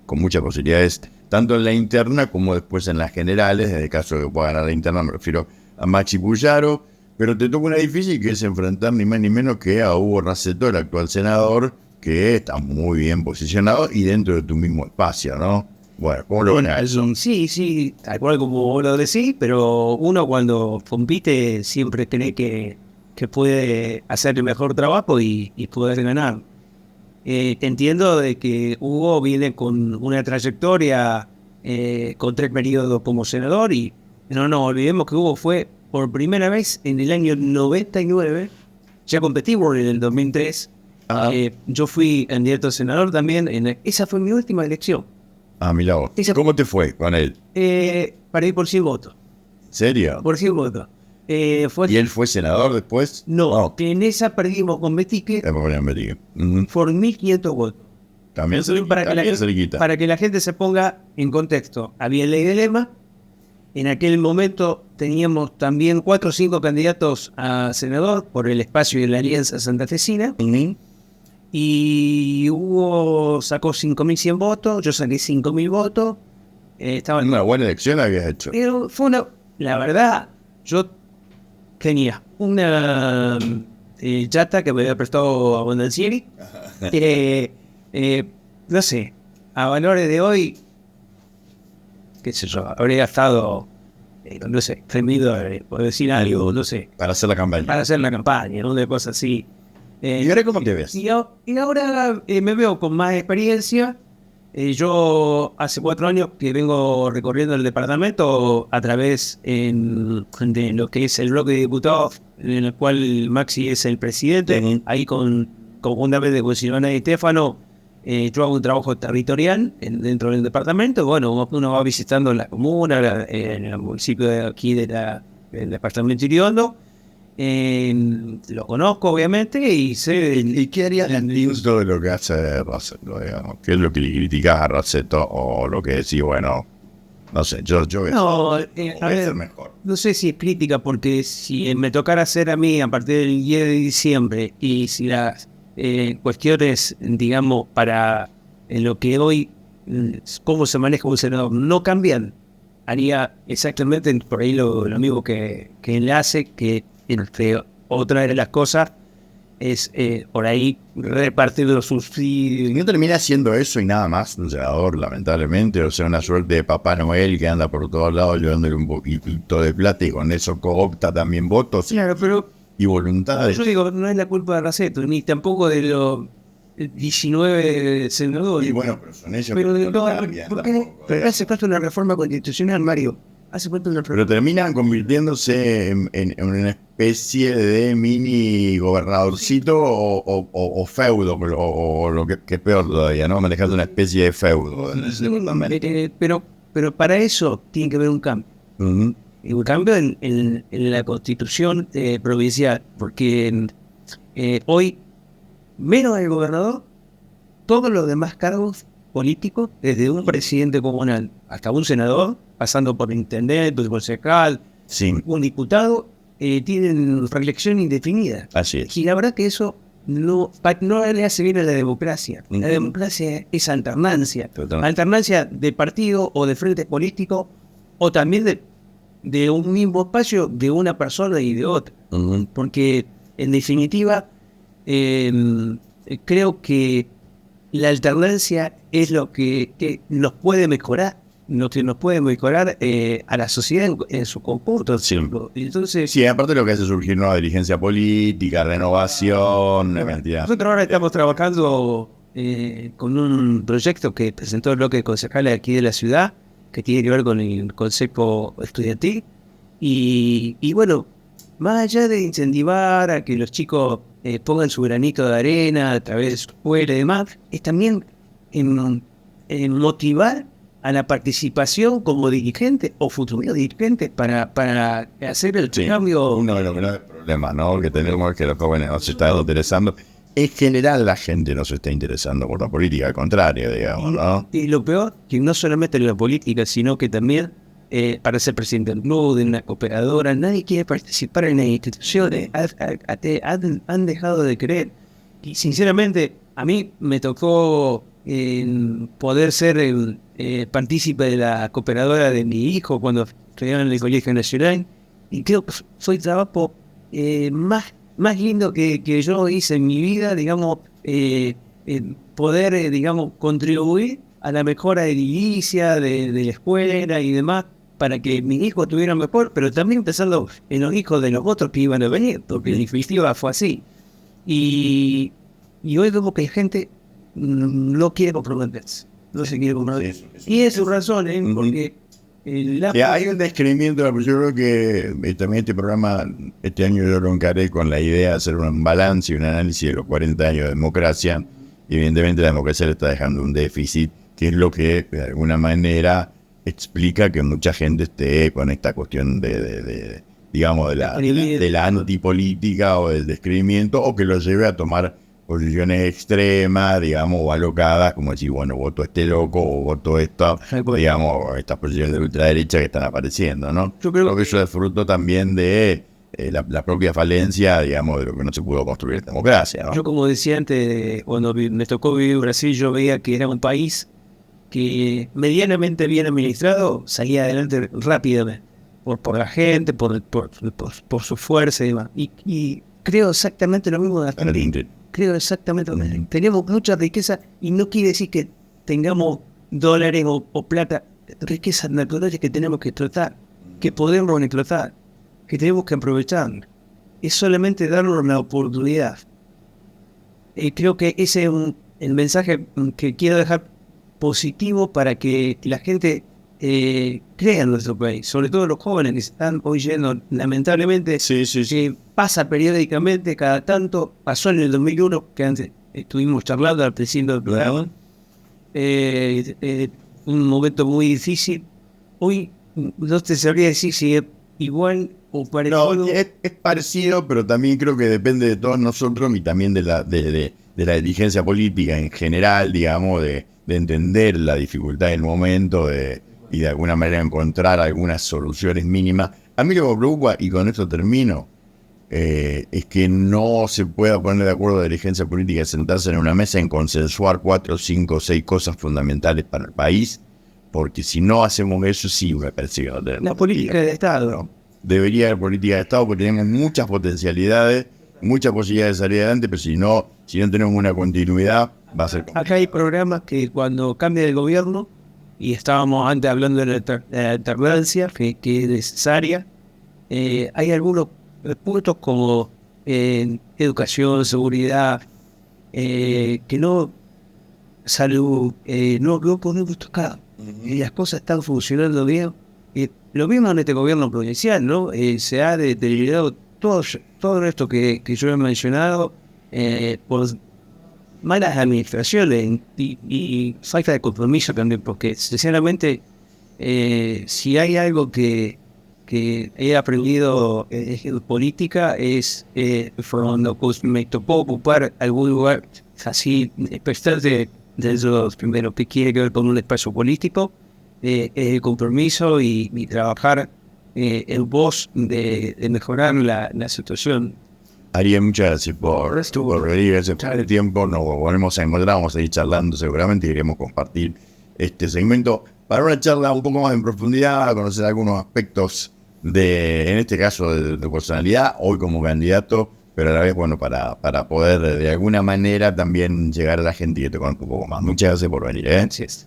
con muchas posibilidades, tanto en la interna como después en las generales. En el caso de que pueda ganar la interna, me refiero a Maxi Puyaro. Pero te toca una difícil, que es enfrentar ni más ni menos que a Hugo Raceto, el actual senador, que está muy bien posicionado y dentro de tu mismo espacio, ¿no? Bueno, ¿cómo lo ven a eso? Sí, tal cual como vos lo decís, pero uno cuando compite siempre cree que puede hacer el mejor trabajo y poder ganar. Entiendo de que Hugo viene con una trayectoria con 3 periodos como senador y no nos olvidemos que Hugo fue por primera vez en el año 99, ya competimos en el 2003, yo fui candidato a senador también, esa fue mi última elección. Mira vos. ¿Cómo te fue con él? Para ir por 100 votos. ¿Serio? Por 100 votos. ¿Y él fue senador después? No, en esa perdimos con Betique por 1.500 votos. También cerquita. Para que la gente se ponga en contexto, había ley de lema. En aquel momento teníamos también 4 o 5 candidatos a senador por el espacio de la Alianza Santafesina. Y Hugo sacó 5.100 votos, yo saqué 5.000 votos. Una buena elección habías hecho. Pero fue la verdad, yo tenía una chata que me había prestado a Bondancieri. No sé, a valores de hoy, qué sé yo, habría gastado, no sé, 3.000 $, por decir algo, no sé. Para hacer la campaña. Una cosa así. ¿Y ahora cómo te ves? Y ahora me veo con más experiencia. Yo hace 4 años que vengo recorriendo el departamento a través de lo que es el bloque de diputados, en el cual Maxi es el presidente. Ahí conjuntamente con Silvana y Estefano, yo hago un trabajo territorial dentro del departamento. Bueno, uno va visitando la comuna, en el municipio de aquí del departamento de Iriondo. Lo conozco obviamente y sé. ¿Y qué harías distinto de lo que hace Raceto, digamos? ¿Qué es lo que le criticás a Raceto o lo que decís, bueno, no sé, yo a ver, mejor? No sé si es crítica, porque si me tocara hacer a mí a partir del 10 de diciembre y si las cuestiones, digamos, para lo que hoy, cómo se maneja un senador, no cambian, haría exactamente por ahí lo mismo que él hace, que entre otra de las cosas es por ahí repartir los subsidios. ¿No termina haciendo eso y nada más un senador, lamentablemente? O sea, una suerte de Papá Noel que anda por todos lados llevándole un poquito de plata y con eso coopta también votos. Claro, pero y voluntades. Yo digo, no es la culpa de Raceto, ni tampoco de los 19 senadores. Y bueno, pero son ellos pero que pero hace falta una reforma constitucional, Mario. Pero terminan convirtiéndose en una especie de mini gobernadorcito o feudo, o lo que es peor todavía, ¿no? Manejando una especie de feudo. Pero para eso tiene que haber un cambio. Un cambio en la constitución provincial, porque hoy, menos el gobernador, todos los demás cargos políticos, desde un presidente comunal hasta un senador, pasando por intendente, un concejal, un diputado, tienen reelección indefinida. Así es. Y la verdad que eso no le hace bien a la democracia. La democracia es alternancia. Alternancia de partido o de frentes políticos, o también de un mismo espacio de una persona y de otra. Porque, en definitiva, creo que la alternancia es lo que nos puede mejorar. Nos puede mejorar a la sociedad en su conjunto. Entonces, sí, aparte lo que hace surgir nueva dirigencia política, renovación, nosotros ahora estamos trabajando con un proyecto que presentó el bloque de concejales aquí de la ciudad, que tiene que ver con el consejo estudiantil. Y bueno, más allá de incentivar a que los chicos pongan su granito de arena a través de su escuela y demás, es también en motivar a la participación como dirigente o futuro dirigente para hacer el cambio. Uno de los grandes problemas, ¿no?, que tenemos es que los jóvenes nos están interesando. en general la gente no se está interesando por la política, al contrario, digamos, ¿no? Y lo peor, que no solamente en la política, sino que también para ser presidente del club, de una cooperadora, nadie quiere participar en las instituciones, han dejado de creer. Y sinceramente, a mí me tocó poder ser partícipe de la cooperadora de mi hijo cuando estudiaba en el Colegio Nacional, y creo que fue el trabajo más lindo que yo hice en mi vida, digamos, poder, digamos, contribuir a la mejora edilicia de la escuela y demás, para que mis hijos estuvieran mejor, pero también pensando en los hijos de los otros que iban a venir, porque en definitiva fue así. Y hoy vemos que hay gente no quiere comprometerse, no se quiere comprometer. Y es su razón, porque... hay un descreimiento, yo creo que también este programa, este año yo lo encaré con la idea de hacer un balance y un análisis de los 40 años de democracia. Evidentemente la democracia le está dejando un déficit, que es lo que de alguna manera explica que mucha gente esté con esta cuestión digamos, de la antipolítica o del descreimiento, o que lo lleve a tomar posiciones extremas, digamos, o alocadas, como decir, bueno, voto este loco o voto esta, digamos, estas posiciones de ultraderecha que están apareciendo, ¿no? Yo creo que eso es fruto también de la propia falencia, digamos, de lo que no se pudo construir en democracia, ¿no? Yo, como decía antes, cuando me tocó vivir en Brasil, yo veía que era un país que medianamente bien administrado salía adelante rápidamente, por la gente, por su fuerza y demás. Y creo exactamente lo mismo de Argentina. Creo exactamente lo mismo. Tenemos mucha riqueza y no quiere decir que tengamos dólares o plata, riquezas naturales que tenemos que explotar, que podemos explotar, que tenemos que aprovechar. Es solamente darnos la oportunidad. Creo que ese es el mensaje que quiero dejar positivo para que la gente crea en nuestro país, sobre todo los jóvenes que se están hoy yendo, lamentablemente, que pasa periódicamente, cada tanto, pasó en el 2001, que antes estuvimos charlando al presidente del programa, un momento muy difícil. Hoy no te sabría decir si es igual o parecido. No, es parecido, pero también creo que depende de todos nosotros y también de la dirigencia política en general, digamos, de entender la dificultad del momento y de alguna manera encontrar algunas soluciones mínimas. A mí lo que me preocupa, y con esto termino, es que no se pueda poner de acuerdo la dirigencia política de sentarse en una mesa en consensuar 4, 5, 6 cosas fundamentales para el país, porque si no hacemos eso, sí me persigue. La política de Estado. No, debería haber política de Estado, porque tenemos muchas potencialidades, muchas posibilidades de salir adelante, pero si no tenemos una continuidad, va a ser complicado. Acá hay programas que cuando cambia el gobierno, y estábamos antes hablando de la alternancia, que es necesaria, hay algunos puntos como educación, seguridad, que no, salud, no podemos tocar. Y las cosas están funcionando bien. Lo mismo en este gobierno provincial, ¿no? Se ha deteriorado todo esto que yo he mencionado por malas administraciones y falta de compromiso también, porque sinceramente si hay algo que he aprendido en política es cuando me tocó ocupar algún lugar así, especialmente de los primeros que quiere que ver con un espacio político, el compromiso y trabajar en pos de mejorar la situación. Ariel, muchas gracias por venir, gracias por el tiempo. Nos volvemos a encontrar, vamos a ir charlando seguramente y queremos compartir este segmento para una charla un poco más en profundidad, a conocer algunos aspectos en este caso de personalidad, hoy como candidato, pero a la vez, bueno, para poder de alguna manera también llegar a la gente que te conozca un poco más. Muchas gracias por venir. Gracias.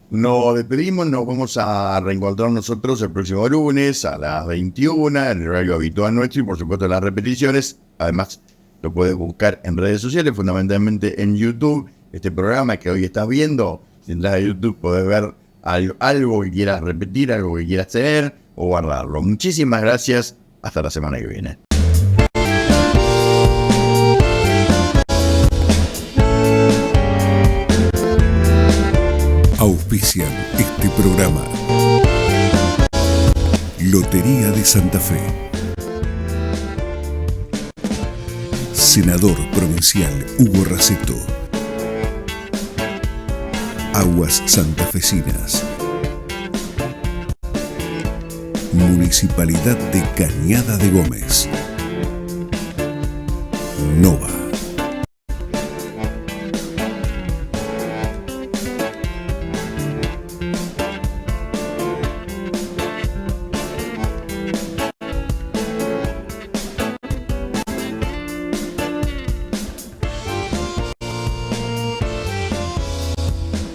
Nos despedimos, nos vamos a reencontrar nosotros el próximo lunes a las 21, en el horario habitual nuestro y por supuesto las repeticiones. Además, lo puedes buscar en redes sociales, fundamentalmente en YouTube. Este programa que hoy estás viendo, si entras a YouTube podés ver algo que quieras repetir, algo que quieras tener o guardarlo. Muchísimas gracias, hasta la semana que viene. Auspician este programa. Lotería de Santa Fe. Senador Provincial Hugo Raceto. Aguas Santafesinas. Municipalidad de Cañada de Gómez. Nova.